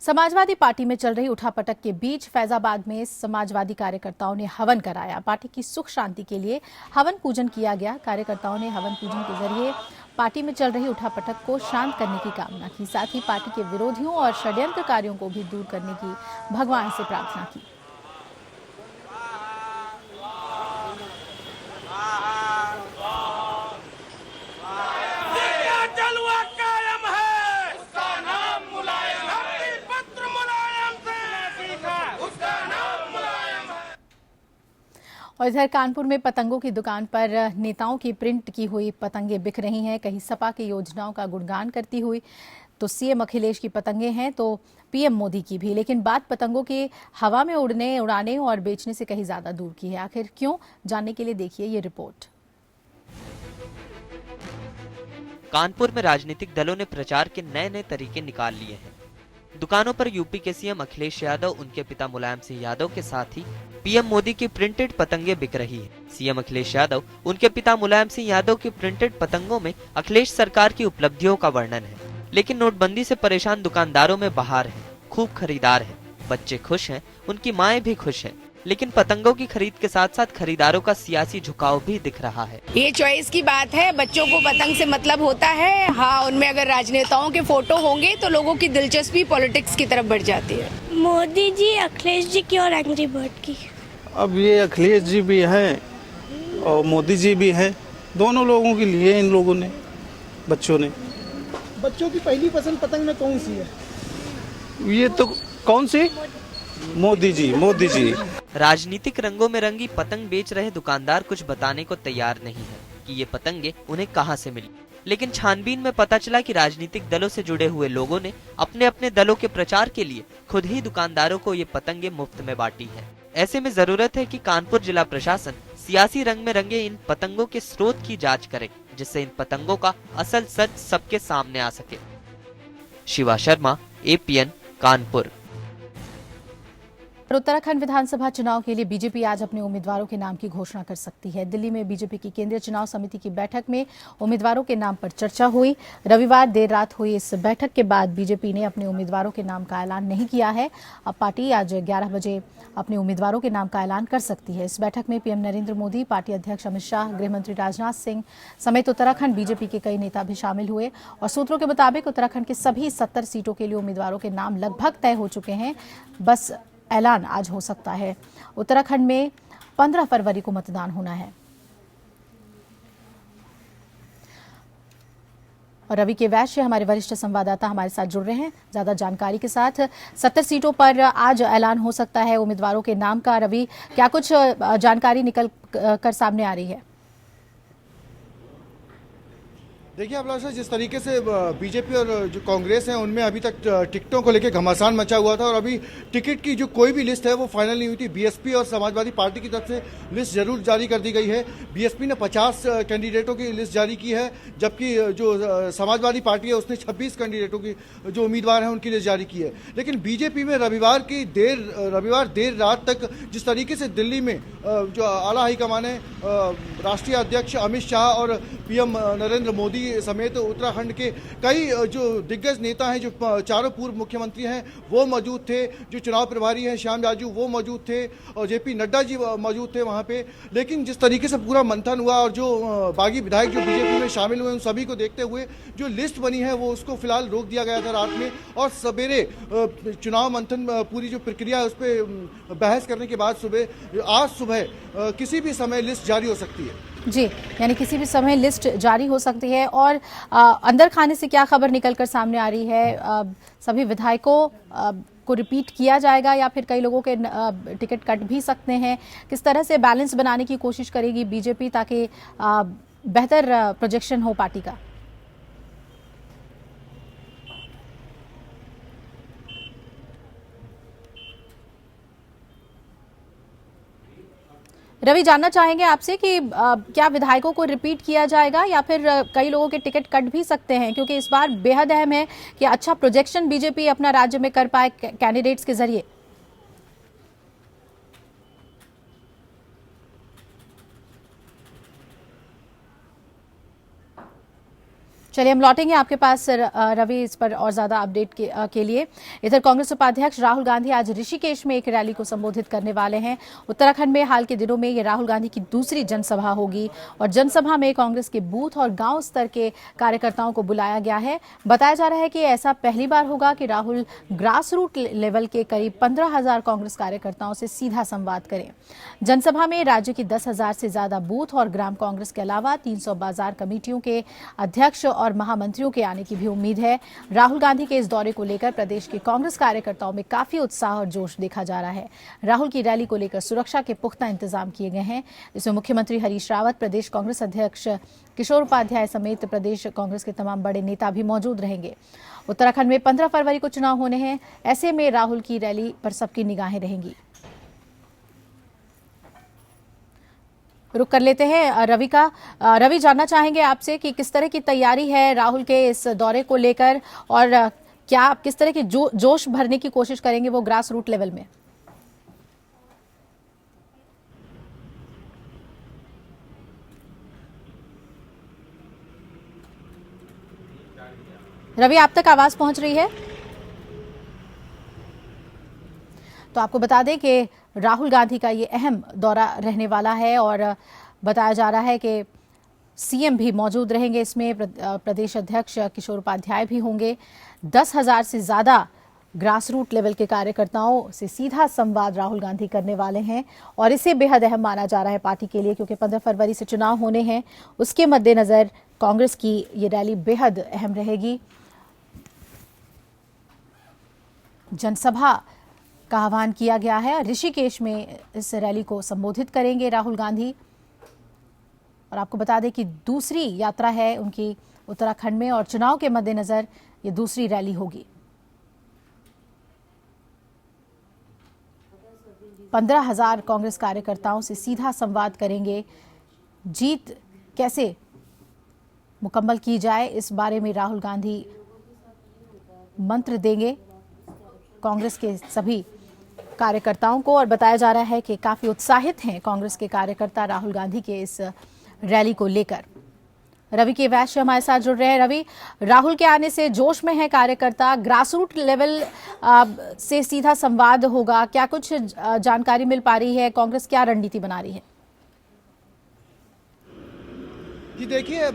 समाजवादी पार्टी में चल रही उठापटक के बीच फैजाबाद में समाजवादी कार्यकर्ताओं ने हवन कराया। पार्टी की सुख शांति के लिए हवन पूजन किया गया। कार्यकर्ताओं ने हवन पूजन के जरिए पार्टी में चल रही उठापटक को शांत करने की कामना की। साथ ही पार्टी के विरोधियों और षड्यंत्रकारियों को भी दूर करने की भगवान से प्रार्थना की। और इधर कानपुर में पतंगों की दुकान पर नेताओं की प्रिंट की हुई पतंगें बिक रही हैं। कहीं सपा की योजनाओं का गुणगान करती हुई तो सीएम अखिलेश की पतंगें हैं तो पीएम मोदी की भी, लेकिन बात पतंगों के हवा में उड़ाने और बेचने से कहीं ज्यादा दूर की है। आखिर क्यों, जानने के लिए देखिए ये रिपोर्ट। कानपुर में राजनीतिक दलों ने प्रचार के नए नए तरीके निकाल लिए हैं। दुकानों पर यूपी के सीएम अखिलेश यादव, उनके पिता मुलायम सिंह यादव के साथ ही पीएम मोदी की प्रिंटेड पतंगे बिक रही है। सीएम अखिलेश यादव, उनके पिता मुलायम सिंह यादव की प्रिंटेड पतंगों में अखिलेश सरकार की उपलब्धियों का वर्णन है। लेकिन नोटबंदी से परेशान दुकानदारों में बहार है, खूब खरीदार है, बच्चे खुश हैं, उनकी माएं भी खुश हैं। लेकिन पतंगों की खरीद के साथ साथ खरीदारों का सियासी झुकाव भी दिख रहा है। ये चॉइस की बात है, बच्चों को पतंग से मतलब होता है। हाँ, उनमें अगर राजनेताओं के फोटो होंगे तो लोगों की दिलचस्पी पॉलिटिक्स की तरफ बढ़ जाती है। मोदी जी, अखिलेश जी की और एंग्री बर्ड की। अब ये अखिलेश जी भी हैं और मोदी जी भी हैं, दोनों लोगों के लिए इन लोगों ने, बच्चों ने। बच्चों की पहली पसंद पतंग में कौन सी है? ये तो कौन सी? मोदी जी, मोदी जी। राजनीतिक रंगों में रंगी पतंग बेच रहे दुकानदार कुछ बताने को तैयार नहीं है कि ये पतंगे उन्हें कहां से मिली। लेकिन छानबीन में पता चला कि राजनीतिक दलों से जुड़े हुए लोगों ने अपने अपने दलों के प्रचार के लिए खुद ही दुकानदारों को ये पतंगे मुफ्त में बांटी है। ऐसे में जरूरत है कि कानपुर जिला प्रशासन सियासी रंग में रंगे इन पतंगों के स्रोत की जांच करे, जिससे इन पतंगों का असल सच सबके सामने आ सके। शिवा शर्मा, APN, कानपुर। उत्तराखंड विधानसभा चुनाव के लिए बीजेपी आज अपने उम्मीदवारों के नाम की घोषणा कर सकती है। दिल्ली में बीजेपी की केंद्रीय चुनाव समिति की बैठक में उम्मीदवारों के नाम पर चर्चा हुई। रविवार देर रात हुई इस बैठक के बाद बीजेपी ने अपने उम्मीदवारों के नाम का ऐलान नहीं किया है। अब पार्टी आज 11 बजे अपने उम्मीदवारों के नाम का ऐलान कर सकती है। इस बैठक में पीएम नरेंद्र मोदी, पार्टी अध्यक्ष अमित शाह, गृह मंत्री राजनाथ सिंह समेत उत्तराखंड बीजेपी के कई नेता भी शामिल हुए और सूत्रों के मुताबिक उत्तराखंड के सभी 70 सीटों के लिए उम्मीदवारों के नाम लगभग तय हो चुके हैं। बस ऐलान आज हो सकता है। उत्तराखंड में 15 फरवरी को मतदान होना है। और रवि के वैश्य हमारे वरिष्ठ संवाददाता हमारे साथ जुड़ रहे हैं ज्यादा जानकारी के साथ। 70 सीटों पर आज ऐलान हो सकता है उम्मीदवारों के नाम का। रवि, क्या कुछ जानकारी निकल कर सामने आ रही है? देखिए अभिलाषा, जिस तरीके से बीजेपी और जो कांग्रेस है उनमें अभी तक टिकटों को लेकर घमासान मचा हुआ था और अभी टिकट की जो कोई भी लिस्ट है वो फाइनल नहीं हुई थी। बीएसपी और समाजवादी पार्टी की तरफ से लिस्ट जरूर जारी कर दी गई है। बीएसपी ने 50 कैंडिडेटों की लिस्ट जारी की है, जबकि जो समाजवादी पार्टी है उसने 26 कैंडिडेटों की जो उम्मीदवार हैं उनकी लिस्ट जारी की है। लेकिन बीजेपी में रविवार देर रात तक जिस तरीके से दिल्ली में जो आला हाईकमान है, राष्ट्रीय अध्यक्ष अमित शाह और पीएम नरेंद्र मोदी समेत उत्तराखंड के कई जो दिग्गज नेता हैं, जो चारों पूर्व मुख्यमंत्री हैं वो मौजूद थे, जो चुनाव प्रभारी हैं श्याम जाजू वो मौजूद थे और जेपी नड्डा जी मौजूद थे वहां पे। लेकिन जिस तरीके से पूरा मंथन हुआ और जो बागी विधायक जो बीजेपी में शामिल हुए उन सभी को देखते हुए जो लिस्ट बनी है वो उसको फिलहाल रोक दिया गया था रात में और सवेरे चुनाव मंथन पूरी जो प्रक्रिया है उस पर बहस करने के बाद आज सुबह किसी भी समय लिस्ट जारी हो सकती है। जी, यानी किसी भी समय लिस्ट जारी हो सकती है। और अंदर खाने से क्या खबर निकलकर सामने आ रही है? सभी विधायकों को रिपीट किया जाएगा या फिर कई लोगों के टिकट कट भी सकते हैं? किस तरह से बैलेंस बनाने की कोशिश करेगी बीजेपी ताकि बेहतर प्रोजेक्शन हो पार्टी का? रवि, जानना चाहेंगे आपसे कि क्या विधायकों को रिपीट किया जाएगा या फिर कई लोगों के टिकट कट भी सकते हैं, क्योंकि इस बार बेहद अहम है कि अच्छा प्रोजेक्शन बीजेपी अपना राज्य में कर पाए कैंडिडेट्स के जरिए। चलिए हम लौटेंगे आपके पास रवि इस पर और ज्यादा अपडेट के लिए। इधर कांग्रेस उपाध्यक्ष राहुल गांधी आज ऋषिकेश में एक रैली को संबोधित करने वाले हैं। उत्तराखंड में हाल के दिनों में ये राहुल गांधी की दूसरी जनसभा होगी और जनसभा में कांग्रेस के बूथ और गांव स्तर के कार्यकर्ताओं को बुलाया गया है। बताया जा रहा है कि ऐसा पहली बार होगा कि राहुल ग्रास रूट लेवल के करीब 15,000 कांग्रेस कार्यकर्ताओं से सीधा संवाद करें। जनसभा में राज्य की 10,000 से ज्यादा बूथ और ग्राम कांग्रेस के अलावा 300 बाजार कमेटियों के अध्यक्ष और महामंत्रियों के आने की भी उम्मीद है। राहुल गांधी के इस दौरे को लेकर प्रदेश के कांग्रेस कार्यकर्ताओं में काफी उत्साह और जोश देखा जा रहा है। राहुल की रैली को लेकर सुरक्षा के पुख्ता इंतजाम किए गए हैं। इसमें मुख्यमंत्री हरीश रावत, प्रदेश कांग्रेस अध्यक्ष किशोर उपाध्याय समेत प्रदेश कांग्रेस के तमाम बड़े नेता भी मौजूद रहेंगे। उत्तराखंड में 15 फरवरी को चुनाव होने हैं, ऐसे में राहुल की रैली पर सबकी निगाहें रहेंगी। रुक कर लेते हैं रवि का। रवि, जानना चाहेंगे आपसे कि किस तरह की तैयारी है राहुल के इस दौरे को लेकर और क्या आप किस तरह की जोश भरने की कोशिश करेंगे वो ग्रास रूट लेवल में? रवि, आप तक आवाज पहुंच रही है? तो आपको बता दें कि राहुल गांधी का ये अहम दौरा रहने वाला है और बताया जा रहा है कि सीएम भी मौजूद रहेंगे। इसमें प्रदेश अध्यक्ष किशोर उपाध्याय भी होंगे। 10,000 से ज्यादा ग्रास रूट लेवल के कार्यकर्ताओं से सीधा संवाद राहुल गांधी करने वाले हैं और इसे बेहद अहम माना जा रहा है पार्टी के लिए, क्योंकि 15 फरवरी से चुनाव होने हैं। उसके मद्देनजर कांग्रेस की ये रैली बेहद अहम रहेगी। जनसभा का आह्वान किया गया है। ऋषिकेश में इस रैली को संबोधित करेंगे राहुल गांधी। और आपको बता दें कि दूसरी यात्रा है उनकी उत्तराखंड में और चुनाव के मद्देनजर ये दूसरी रैली होगी। 15,000 कांग्रेस कार्यकर्ताओं से सीधा संवाद करेंगे। जीत कैसे मुकम्मल की जाए इस बारे में राहुल गांधी मंत्र देंगे। कांग्रेस के सभी कार्यकर्ताओं को और बताया जा रहा है कि काफी उत्साहित हैं कांग्रेस के कार्यकर्ता राहुल गांधी के इस रैली को लेकर। रवि के वैश्य हमारे साथ जुड़ रहे हैं। रवि, राहुल के आने से जोश में है कार्यकर्ता, ग्रासरूट लेवल से सीधा संवाद होगा, क्या कुछ जानकारी मिल पा रही है? कांग्रेस क्या रणनीति बना रही है? जी देखिए,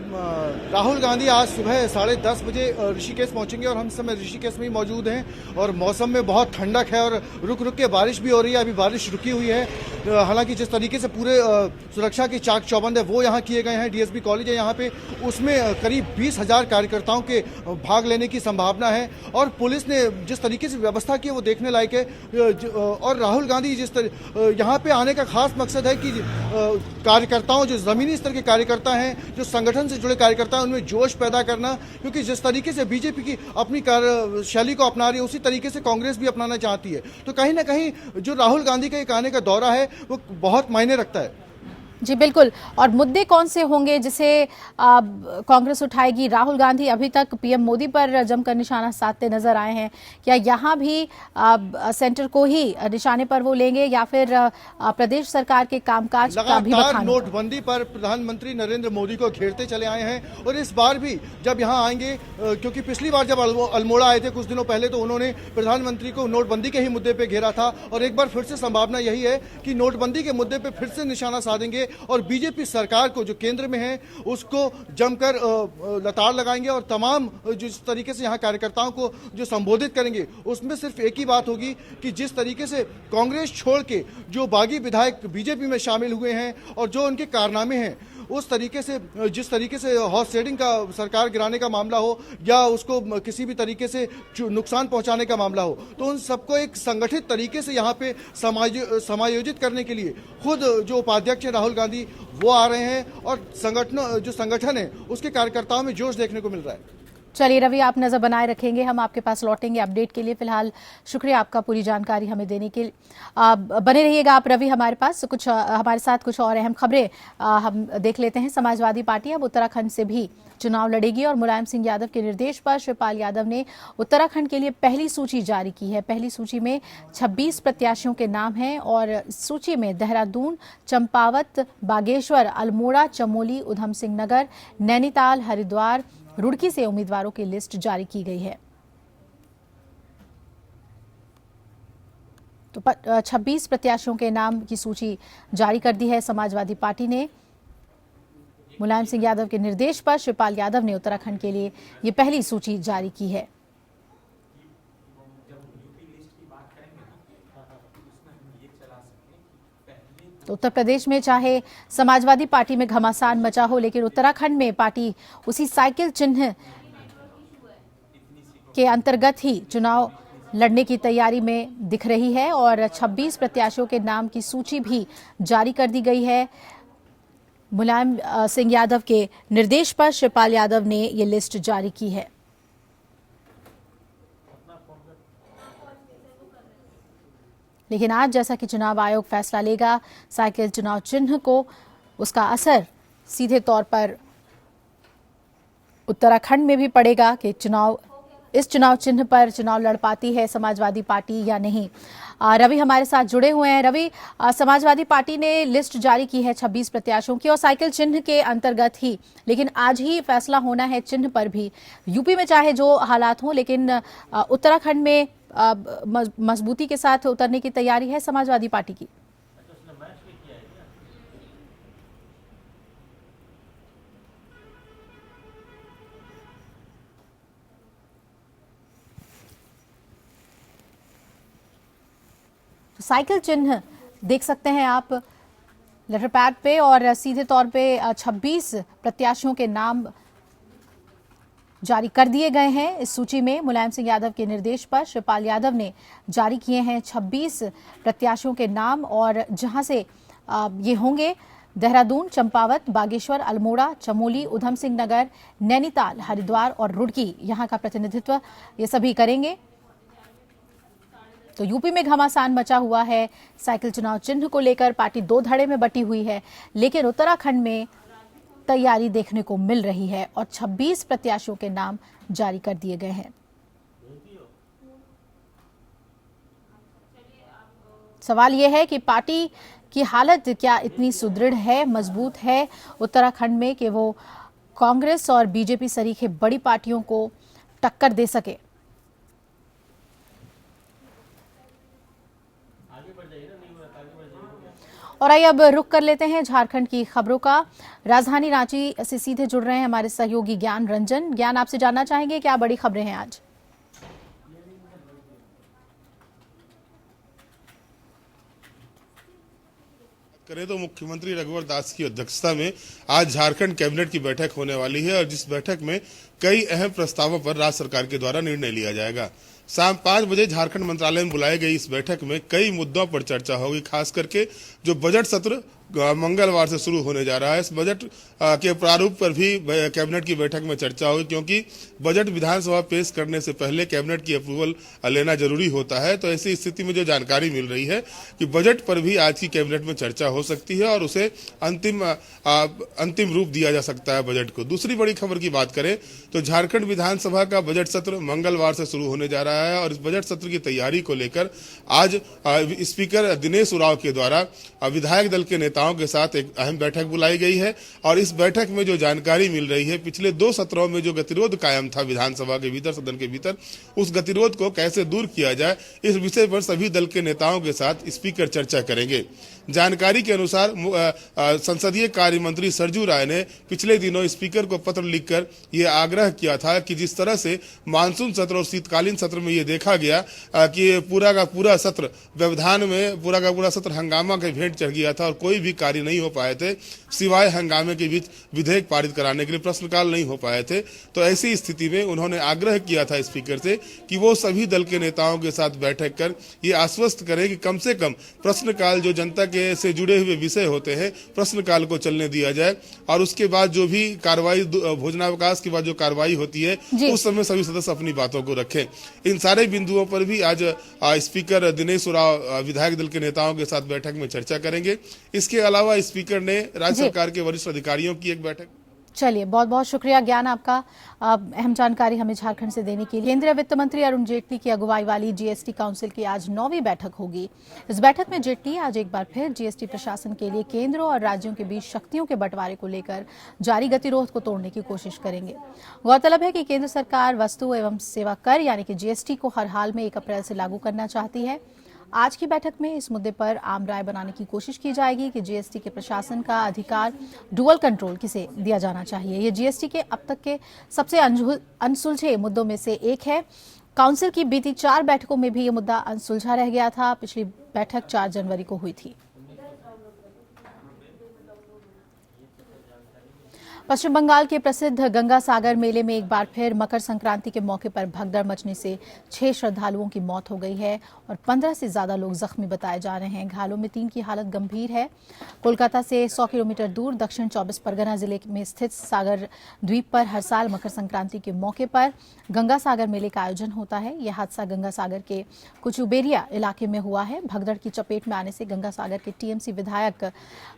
राहुल गांधी आज सुबह 10:30 बजे ऋषिकेश पहुंचेंगे और हम इस समय ऋषिकेश में ही मौजूद हैं और मौसम में बहुत ठंडक है और रुक रुक के बारिश भी हो रही है। अभी बारिश रुकी हुई है। हालांकि जिस तरीके से पूरे सुरक्षा के चाक चौबंद है वो यहाँ किए गए हैं। डीएसपी कॉलेज है यहाँ पे, उसमें करीब 20,000 कार्यकर्ताओं के भाग लेने की संभावना है और पुलिस ने जिस तरीके से व्यवस्था की है वो देखने लायक है। और राहुल गांधी यहाँ पे आने का खास मकसद है कि कार्यकर्ताओं, जो जमीनी स्तर के कार्यकर्ता हैं, जो संगठन से जुड़े कार्यकर्ता हैं, उनमें जोश पैदा करना, क्योंकि जिस तरीके से बीजेपी की अपनी कार्यशैली को अपना रही है उसी तरीके से कांग्रेस भी अपनाना चाहती है। तो कहीं ना कहीं जो राहुल गांधी का एक आने का दौरा है वो बहुत मायने रखता है। जी बिल्कुल। और मुद्दे कौन से होंगे जिसे कांग्रेस उठाएगी? राहुल गांधी अभी तक पीएम मोदी पर जमकर निशाना साधते नजर आए हैं, क्या यहाँ भी सेंटर को ही निशाने पर वो लेंगे या फिर प्रदेश सरकार के कामकाज का भी बखान? नोटबंदी पर प्रधानमंत्री नरेंद्र मोदी को घेरते चले आए हैं और इस बार भी जब यहाँ आएंगे, क्योंकि पिछली बार जब अल्मोड़ा आए थे कुछ दिनों पहले तो उन्होंने प्रधानमंत्री को नोटबंदी के ही मुद्दे पे घेरा था और एक बार फिर से संभावना यही है कि नोटबंदी के मुद्दे पे फिर से निशाना साधेंगे और बीजेपी सरकार को जो केंद्र में है उसको जमकर लताड़ लगाएंगे और तमाम जिस तरीके से यहाँ कार्यकर्ताओं को जो संबोधित करेंगे उसमें सिर्फ एक ही बात होगी कि जिस तरीके से कांग्रेस छोड़ के जो बागी विधायक बीजेपी में शामिल हुए हैं और जो उनके कारनामे हैं, उस तरीके से जिस तरीके से हॉर्स ट्रेडिंग का सरकार गिराने का मामला हो या उसको किसी भी तरीके से नुकसान पहुंचाने का मामला हो, तो उन सबको एक संगठित तरीके से यहाँ पे समायोजित करने के लिए खुद जो उपाध्यक्ष राहुल गांधी वो आ रहे हैं और संगठन है उसके कार्यकर्ताओं में जोश देखने को मिल रहा है। चलिए रवि, आप नजर बनाए रखेंगे, हम आपके पास लौटेंगे अपडेट के लिए। फिलहाल शुक्रिया आपका पूरी जानकारी हमें देने के लिए। बने रहिएगा आप रवि हमारे पास। हमारे साथ कुछ और अहम खबरें हम देख लेते हैं। समाजवादी पार्टी अब उत्तराखंड से भी चुनाव लड़ेगी और मुलायम सिंह यादव के निर्देश पर शिवपाल यादव ने उत्तराखंड के लिए पहली सूची जारी की है। पहली सूची में 26 प्रत्याशियों के नाम हैं और सूची में देहरादून, चंपावत, बागेश्वर, अल्मोड़ा, चमोली, उधम सिंह नगर, नैनीताल, हरिद्वार, रुड़की से उम्मीदवारों की लिस्ट जारी की गई है। तो 26 प्रत्याशियों के नाम की सूची जारी कर दी है समाजवादी पार्टी ने। मुलायम सिंह यादव के निर्देश पर शिवपाल यादव ने उत्तराखंड के लिए ये पहली सूची जारी की है। तो उत्तर प्रदेश में चाहे समाजवादी पार्टी में घमासान मचा हो, लेकिन उत्तराखंड में पार्टी उसी साइकिल चिन्ह के अंतर्गत ही चुनाव लड़ने की तैयारी में दिख रही है और 26 प्रत्याशियों के नाम की सूची भी जारी कर दी गई है। मुलायम सिंह यादव के निर्देश पर शिवपाल यादव ने ये लिस्ट जारी की है। लेकिन आज जैसा कि चुनाव आयोग फैसला लेगा, साइकिल चुनाव चिन्ह को उसका असर सीधे तौर पर उत्तराखंड में भी पड़ेगा कि इस चुनाव चिन्ह पर चुनाव लड़ पाती है समाजवादी पार्टी या नहीं। रवि हमारे साथ जुड़े हुए हैं। रवि, समाजवादी पार्टी ने लिस्ट जारी की है 26 प्रत्याशियों की और साइकिल चिन्ह के अंतर्गत ही, लेकिन आज ही फैसला होना है चिन्ह पर भी। यूपी में चाहे जो हालात हों, लेकिन उत्तराखंड में मजबूती के साथ उतरने की तैयारी है समाजवादी पार्टी की। तो साइकिल चिन्ह देख सकते हैं आप लेटर पैड पे और सीधे तौर पे 26 प्रत्याशियों के नाम जारी कर दिए गए हैं। इस सूची में मुलायम सिंह यादव के निर्देश पर शिवपाल यादव ने जारी किए हैं 26 प्रत्याशियों के नाम और जहां से ये होंगे देहरादून, चंपावत, बागेश्वर, अल्मोड़ा, चमोली, उधम सिंह नगर, नैनीताल, हरिद्वार और रुड़की, यहाँ का प्रतिनिधित्व ये सभी करेंगे। तो यूपी में घमासान मचा हुआ है साइकिल चुनाव चिन्ह को लेकर, पार्टी दो धड़े में बटी हुई है, लेकिन उत्तराखंड में तैयारी देखने को मिल रही है और 26 प्रत्याशियों के नाम जारी कर दिए गए हैं। सवाल यह है कि पार्टी की हालत क्या इतनी सुदृढ़ है, मजबूत है उत्तराखंड में कि वो कांग्रेस और बीजेपी सरीखे बड़ी पार्टियों को टक्कर दे सके। और आइए अब रुख कर लेते हैं झारखंड की खबरों का। राजधानी रांची से सीधे जुड़ रहे हैं हमारे सहयोगी ज्ञान रंजन। ज्ञान, आपसे जानना चाहेंगे क्या बड़ी खबरें हैं आज? करें तो मुख्यमंत्री रघुवर दास की अध्यक्षता में आज झारखंड कैबिनेट की बैठक होने वाली है और जिस बैठक में कई अहम प्रस्तावों पर राज्य सरकार के द्वारा निर्णय लिया जाएगा। शाम 5 बजे झारखंड मंत्रालय में बुलाई गई इस बैठक में कई मुद्दों पर चर्चा होगी, खास करके जो बजट सत्र मंगलवार से शुरू होने जा रहा है। इस बजट के प्रारूप पर भी कैबिनेट की बैठक में चर्चा होगी, क्योंकि बजट विधानसभा पेश करने से पहले कैबिनेट की अप्रूवल लेना जरूरी होता है। तो ऐसी स्थिति में जो जानकारी मिल रही है कि बजट पर भी आज की कैबिनेट में चर्चा हो सकती है और उसे अंतिम रूप दिया जा सकता है बजट को। दूसरी बड़ी खबर की बात करें तो झारखंड विधानसभा का बजट सत्र मंगलवार से शुरू होने जा रहा है और इस बजट सत्र की तैयारी को लेकर आज स्पीकर दिनेश उरांव के द्वारा विधायक दल के नेताओं के साथ एक अहम बैठक बुलाई गई है और इस बैठक में जो जानकारी मिल रही है, पिछले 2 सत्रों में जो गतिरोध कायम था विधानसभा के भीतर, सदन के भीतर, उस गतिरोध को कैसे दूर किया जाए, इस विषय पर सभी दल के नेताओं के साथ स्पीकर चर्चा करेंगे। जानकारी के अनुसार संसदीय कार्य मंत्री सरजू राय ने पिछले दिनों स्पीकर को पत्र लिखकर ये आग्रह किया था कि जिस तरह से मानसून सत्र और शीतकालीन सत्र में ये देखा गया कि पूरा का पूरा सत्र व्यवधान में पूरा का पूरा सत्र हंगामा के भेंट चढ़ गया था और कोई भी कार्य नहीं हो पाए थे, सिवाय हंगामे के बीच विधेयक पारित कराने के लिए प्रश्नकाल नहीं हो पाए थे। तो ऐसी स्थिति में उन्होंने आग्रह किया था स्पीकर से कि वो सभी दल के नेताओं के साथ बैठक कर ये आश्वस्त करें कि कम से कम प्रश्नकाल जो जनता के से जुड़े हुए विषय होते हैं प्रश्नकाल को चलने दिया जाए और उसके बाद जो भी कार्रवाई भोजनावकाश के बाद जो कार्रवाई होती है उस समय सभी सदस्य अपनी बातों को रखें। इन सारे बिंदुओं पर भी आज स्पीकर दिनेश उरांव विधायक दल के नेताओं के साथ बैठक में चर्चा करेंगे। इसके अलावा स्पीकर ने राज्य सरकार के वरिष्ठ अधिकारियों की एक बैठक। चलिए, बहुत बहुत शुक्रिया ज्ञान आपका अहम जानकारी हमें झारखंड से देने के लिए। केंद्रीय वित्त मंत्री अरुण जेटली की अगुवाई वाली जीएसटी काउंसिल की आज 9वीं बैठक होगी। इस बैठक में जेटली आज एक बार फिर जीएसटी प्रशासन के लिए केंद्र और राज्यों के बीच शक्तियों के बंटवारे को लेकर जारी गतिरोध को तोड़ने की कोशिश करेंगे। गौरतलब है कि केंद्र सरकार वस्तु एवं सेवा कर यानी कि जीएसटी को हर हाल में 1 अप्रैल से लागू करना चाहती है। आज की बैठक में इस मुद्दे पर आम राय बनाने की कोशिश की जाएगी कि जीएसटी के प्रशासन का अधिकार डुअल कंट्रोल किसे दिया जाना चाहिए। ये जीएसटी के अब तक के सबसे अनसुलझे मुद्दों में से एक है। काउंसिल की बीती 4 बैठकों में भी ये मुद्दा अनसुलझा रह गया था। पिछली बैठक 4 जनवरी को हुई थी। पश्चिम बंगाल के प्रसिद्ध गंगा सागर मेले में एक बार फिर मकर संक्रांति के मौके पर भगदड़ मचने से 6 श्रद्धालुओं की मौत हो गई है और 15 से ज्यादा लोग जख्मी बताए जा रहे हैं। घायलों में 3 की हालत गंभीर है। कोलकाता से 100 किलोमीटर दूर दक्षिण 24 परगना जिले में स्थित सागर द्वीप पर हर साल मकर संक्रांति के मौके पर गंगा सागर मेले का आयोजन होता है। यह हादसा गंगा सागर के कुचुबेरिया इलाके में हुआ है। भगदड़ की चपेट में आने से गंगा सागर के टीएमसी विधायक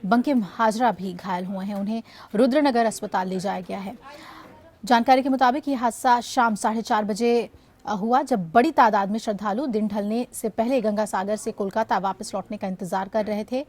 बंकिम हाजरा भी घायल हुए हैं। उन्हें रुद्रनगर अस्पताल ले जाया गया है। जानकारी के मुताबिक यह हादसा शाम 4:30 बजे हुआ, जब बड़ी तादाद में श्रद्धालु दिन ढलने से पहले गंगा सागर से कोलकाता वापस लौटने का इंतजार कर रहे थे।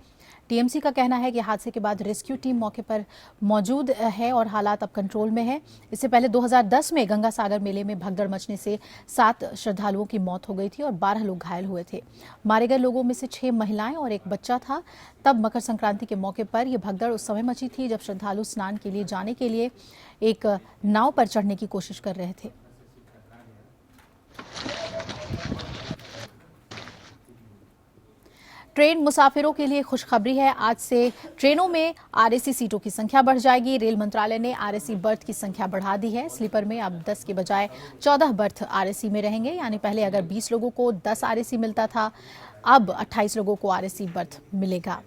टीएमसी का कहना है कि हादसे के बाद रेस्क्यू टीम मौके पर मौजूद है और हालात अब कंट्रोल में है। इससे पहले 2010 में गंगा सागर मेले में भगदड़ मचने से 7 श्रद्धालुओं की मौत हो गई थी और 12 लोग घायल हुए थे। मारे गए लोगों में से 6 महिलाएं और 1 बच्चा था। तब मकर संक्रांति के मौके पर यह भगदड़ उस समय मची थी जब श्रद्धालु स्नान के लिए जाने के लिए एक नाव पर चढ़ने की कोशिश कर रहे थे। ट्रेन मुसाफिरों के लिए खुशखबरी है। आज से ट्रेनों में आरएसी सीटों की संख्या बढ़ जाएगी। रेल मंत्रालय ने आरएसी बर्थ की संख्या बढ़ा दी है। स्लीपर में अब 10 के बजाय 14 बर्थ आरएसी में रहेंगे। यानी पहले अगर 20 लोगों को 10 आरएसी मिलता था, अब 28 लोगों को आरएसी बर्थ मिलेगा।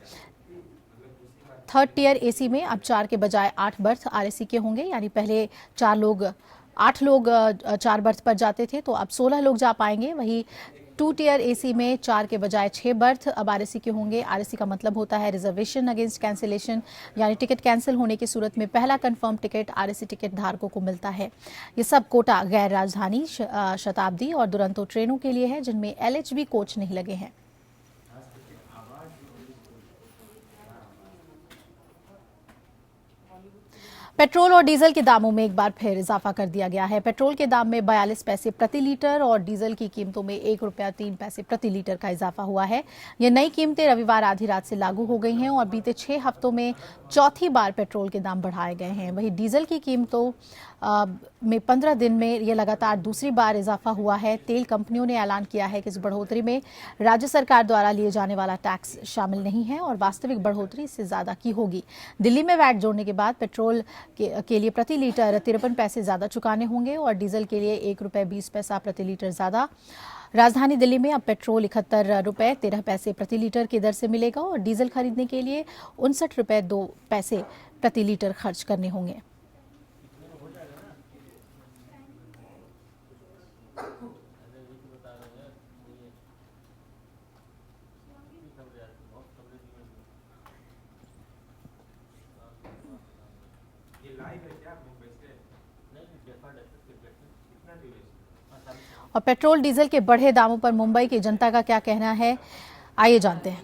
थर्ड टियर एसी में अब 4 के बजाय 8 बर्थ आरएसी के होंगे। यानी पहले 8 लोग 4 बर्थ पर जाते थे, तो अब 16 लोग जा पाएंगे। वही 2 टियर एसी में 4 के बजाय 6 बर्थ अब आरएसी के होंगे। आरएसी का मतलब होता है रिजर्वेशन अगेंस्ट कैंसिलेशन, यानी टिकट कैंसिल होने की सूरत में पहला कंफर्म टिकट आरएसी टिकट धारकों को मिलता है। ये सब कोटा गैर राजधानी, शताब्दी और दुरंतो ट्रेनों के लिए है जिनमें एलएचबी कोच नहीं लगे हैं। पेट्रोल और डीजल के दामों में एक बार फिर इजाफा कर दिया गया है। पेट्रोल के दाम में 42 पैसे प्रति लीटर और डीजल की कीमतों में ₹1.03 प्रति लीटर का इजाफा हुआ है। ये नई कीमतें रविवार आधी रात से लागू हो गई हैं और बीते 6 हफ्तों में चौथी बार पेट्रोल के दाम बढ़ाए गए हैं। वहीं डीजल की कीमतों में 15 दिन में यह लगातार दूसरी बार इजाफा हुआ है। तेल कंपनियों ने ऐलान किया है कि इस बढ़ोतरी में राज्य सरकार द्वारा लिए जाने वाला टैक्स शामिल नहीं है और वास्तविक बढ़ोतरी इससे ज्यादा की होगी। दिल्ली में वैट जोड़ने के बाद पेट्रोल के लिए प्रति लीटर 53 पैसे ज्यादा चुकाने होंगे और डीजल के लिए ₹1.20 प्रति लीटर ज्यादा। राजधानी दिल्ली में अब पेट्रोल ₹71.13 प्रति लीटर की दर से मिलेगा और डीजल खरीदने के लिए ₹59.02 प्रति लीटर खर्च करने होंगे। और पेट्रोल डीजल के बढ़े दामों पर मुंबई की जनता का क्या कहना है, आइए जानते हैं।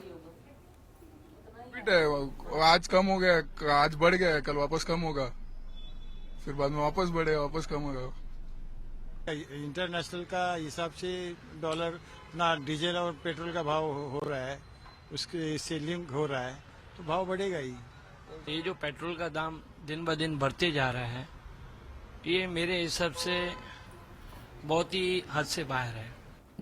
आज कम हो गया, आज बढ़ गया, कल वापस कम होगा, फिर बाद में वापस बढ़ेगा, वापस कम होगा। इंटरनेशनल का हिसाब से डॉलर ना डीजल और पेट्रोल का भाव हो रहा है, उसके इससे लिंक हो रहा है तो भाव बढ़ेगा ही। ये जो पेट्रोल का दाम दिन ब दिन बढ़ते जा रहा है, ये मेरे हिसाब से बहुत ही हद से बाहर है।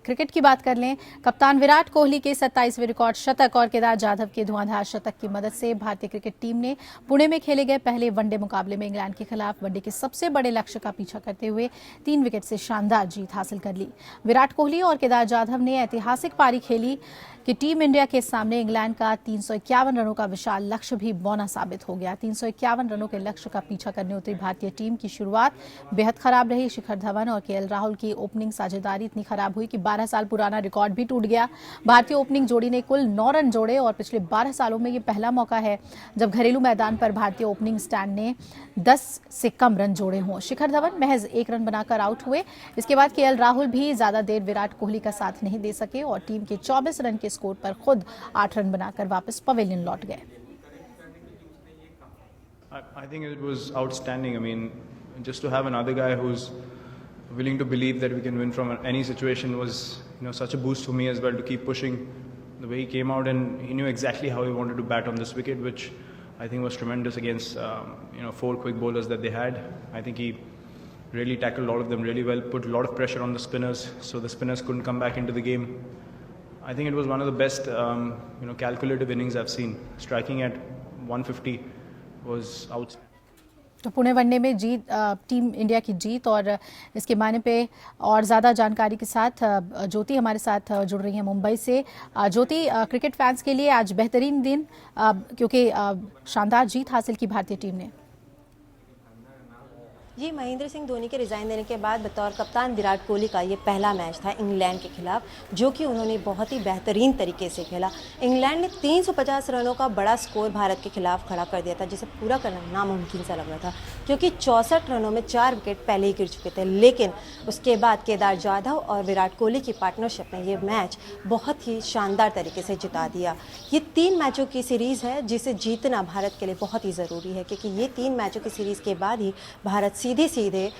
क्रिकेट की बात कर लें, कप्तान विराट कोहली के 27वें रिकॉर्ड शतक और केदार जाधव के धुआंधार शतक की मदद से भारतीय क्रिकेट टीम ने पुणे में खेले गए पहले वनडे मुकाबले में इंग्लैंड के खिलाफ वनडे के सबसे बड़े लक्ष्य का पीछा करते हुए 3 विकेट से शानदार जीत हासिल कर ली। विराट कोहली और केदार जाधव ने ऐतिहासिक पारी खेली कि टीम इंडिया के सामने इंग्लैंड का 351 रनों का विशाल लक्ष्य भी बौना साबित हो गया। 351 रनों के लक्ष्य का पीछा करने उतरी भारतीय टीम की शुरुआत बेहद खराब रही। शिखर धवन और केएल राहुल की ओपनिंग साझेदारी इतनी खराब हुई कि 12 साल पुराना रिकॉर्ड भी टूट गया। भारतीय ओपनिंग जोड़ी ने कुल 9 रन जोड़े और पिछले 12 सालों में ये पहला मौका है जब घरेलू मैदान पर भारतीय ओपनिंग स्टैंड ने 10 से कम रन जोड़े हों। शिखर धवन महज 1 रन बनाकर आउट हुए। इसके बाद केएल राहुल भी ज्यादा देर विराट कोहली का साथ नहीं दे सके और टीम के 24 रन के स्कोर पर खुद 8 रन बनाकर वापस पवेलियन लौट गए। I think it was outstanding. I mean, just to have another guy who's willing to believe that we can win from any situation was, such a boost for me as well to keep pushing. The way he came out and he knew exactly how he wanted to bat on this wicket, which I think was tremendous against 4 quick bowlers that they had. I think he really tackled all of them really well, put a lot of pressure on the spinners, so the spinners couldn't come back into the game. I think it was one of the best, calculative innings I've seen. Striking at 150 was outstanding. तो Pune one day में जीत, team India की जीत और इसके मायने पे और ज़्यादा जानकारी के साथ ज्योति हमारे साथ जुड़ रही हैं मुंबई से। ज्योति, क्रिकेट फैंस के लिए आज बेहतरीन दिन, क्योंकि शानदार जीत हासिल की भारतीय टीम ने। जी, महेंद्र सिंह धोनी के रिजाइन देने के बाद बतौर कप्तान विराट कोहली का ये पहला मैच था इंग्लैंड के खिलाफ, जो कि उन्होंने बहुत ही बेहतरीन तरीके से खेला। इंग्लैंड ने 350 रनों का बड़ा स्कोर भारत के खिलाफ खड़ा कर दिया था, जिसे पूरा करना नामुमकिन सा लग रहा था, क्योंकि 64 रनों में 4 विकेट पहले ही गिर चुके थे। लेकिन उसके बाद केदार जाधव और विराट कोहली की पार्टनरशिप में ये मैच बहुत ही शानदार तरीके से जिता दिया। ये 3 मैचों की सीरीज़ है जिसे जीतना भारत के लिए बहुत ही ज़रूरी है, क्योंकि ये 3 मैचों की सीरीज़ के बाद ही भारत सीधे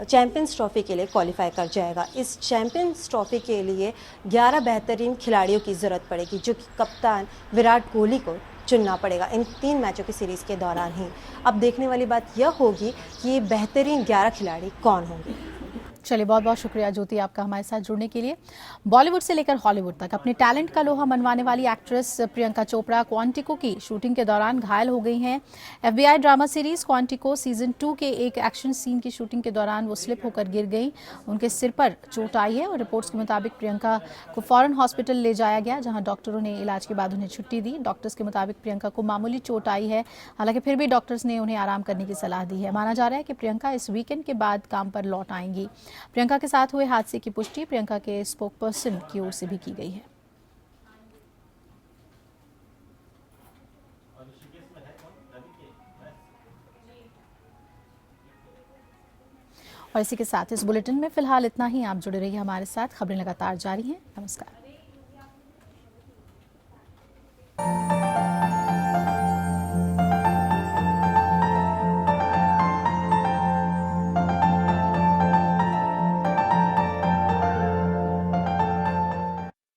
चैंपियंस ट्रॉफी के लिए क्वालिफाई कर जाएगा। इस चैंपियंस ट्रॉफी के लिए 11 बेहतरीन खिलाड़ियों की ज़रूरत पड़ेगी, जो कि कप्तान विराट कोहली को चुनना पड़ेगा इन 3 मैचों की सीरीज़ के दौरान ही। अब देखने वाली बात यह होगी कि ये बेहतरीन 11 खिलाड़ी कौन होंगे। चलिए, बहुत बहुत शुक्रिया ज्योति आपका हमारे साथ जुड़ने के लिए। बॉलीवुड से लेकर हॉलीवुड तक अपने टैलेंट का लोहा मनवाने वाली एक्ट्रेस प्रियंका चोपड़ा क्वांटिको की शूटिंग के दौरान घायल हो गई हैं। FBI drama series Quantico season 2 के एक एक्शन सीन की शूटिंग के दौरान वो स्लिप होकर गिर गई। उनके सिर पर चोट आई है और रिपोर्ट्स के मुताबिक प्रियंका को फौरन हॉस्पिटल ले जाया गया, जहां डॉक्टरों ने इलाज के बाद उन्हें छुट्टी दी। डॉक्टर्स के मुताबिक प्रियंका को मामूली चोट आई है, हालांकि फिर भी डॉक्टर्स ने उन्हें आराम करने की सलाह दी है। माना जा रहा है कि प्रियंका इस वीकेंड के बाद काम पर लौट आएंगी। प्रियंका के साथ हुए हादसे की पुष्टि प्रियंका के स्पोकपर्सन की ओर से भी की गई है। और इसी के साथ इस बुलेटिन में फिलहाल इतना ही। आप जुड़े रहिए हमारे साथ, खबरें लगातार जारी हैं। नमस्कार।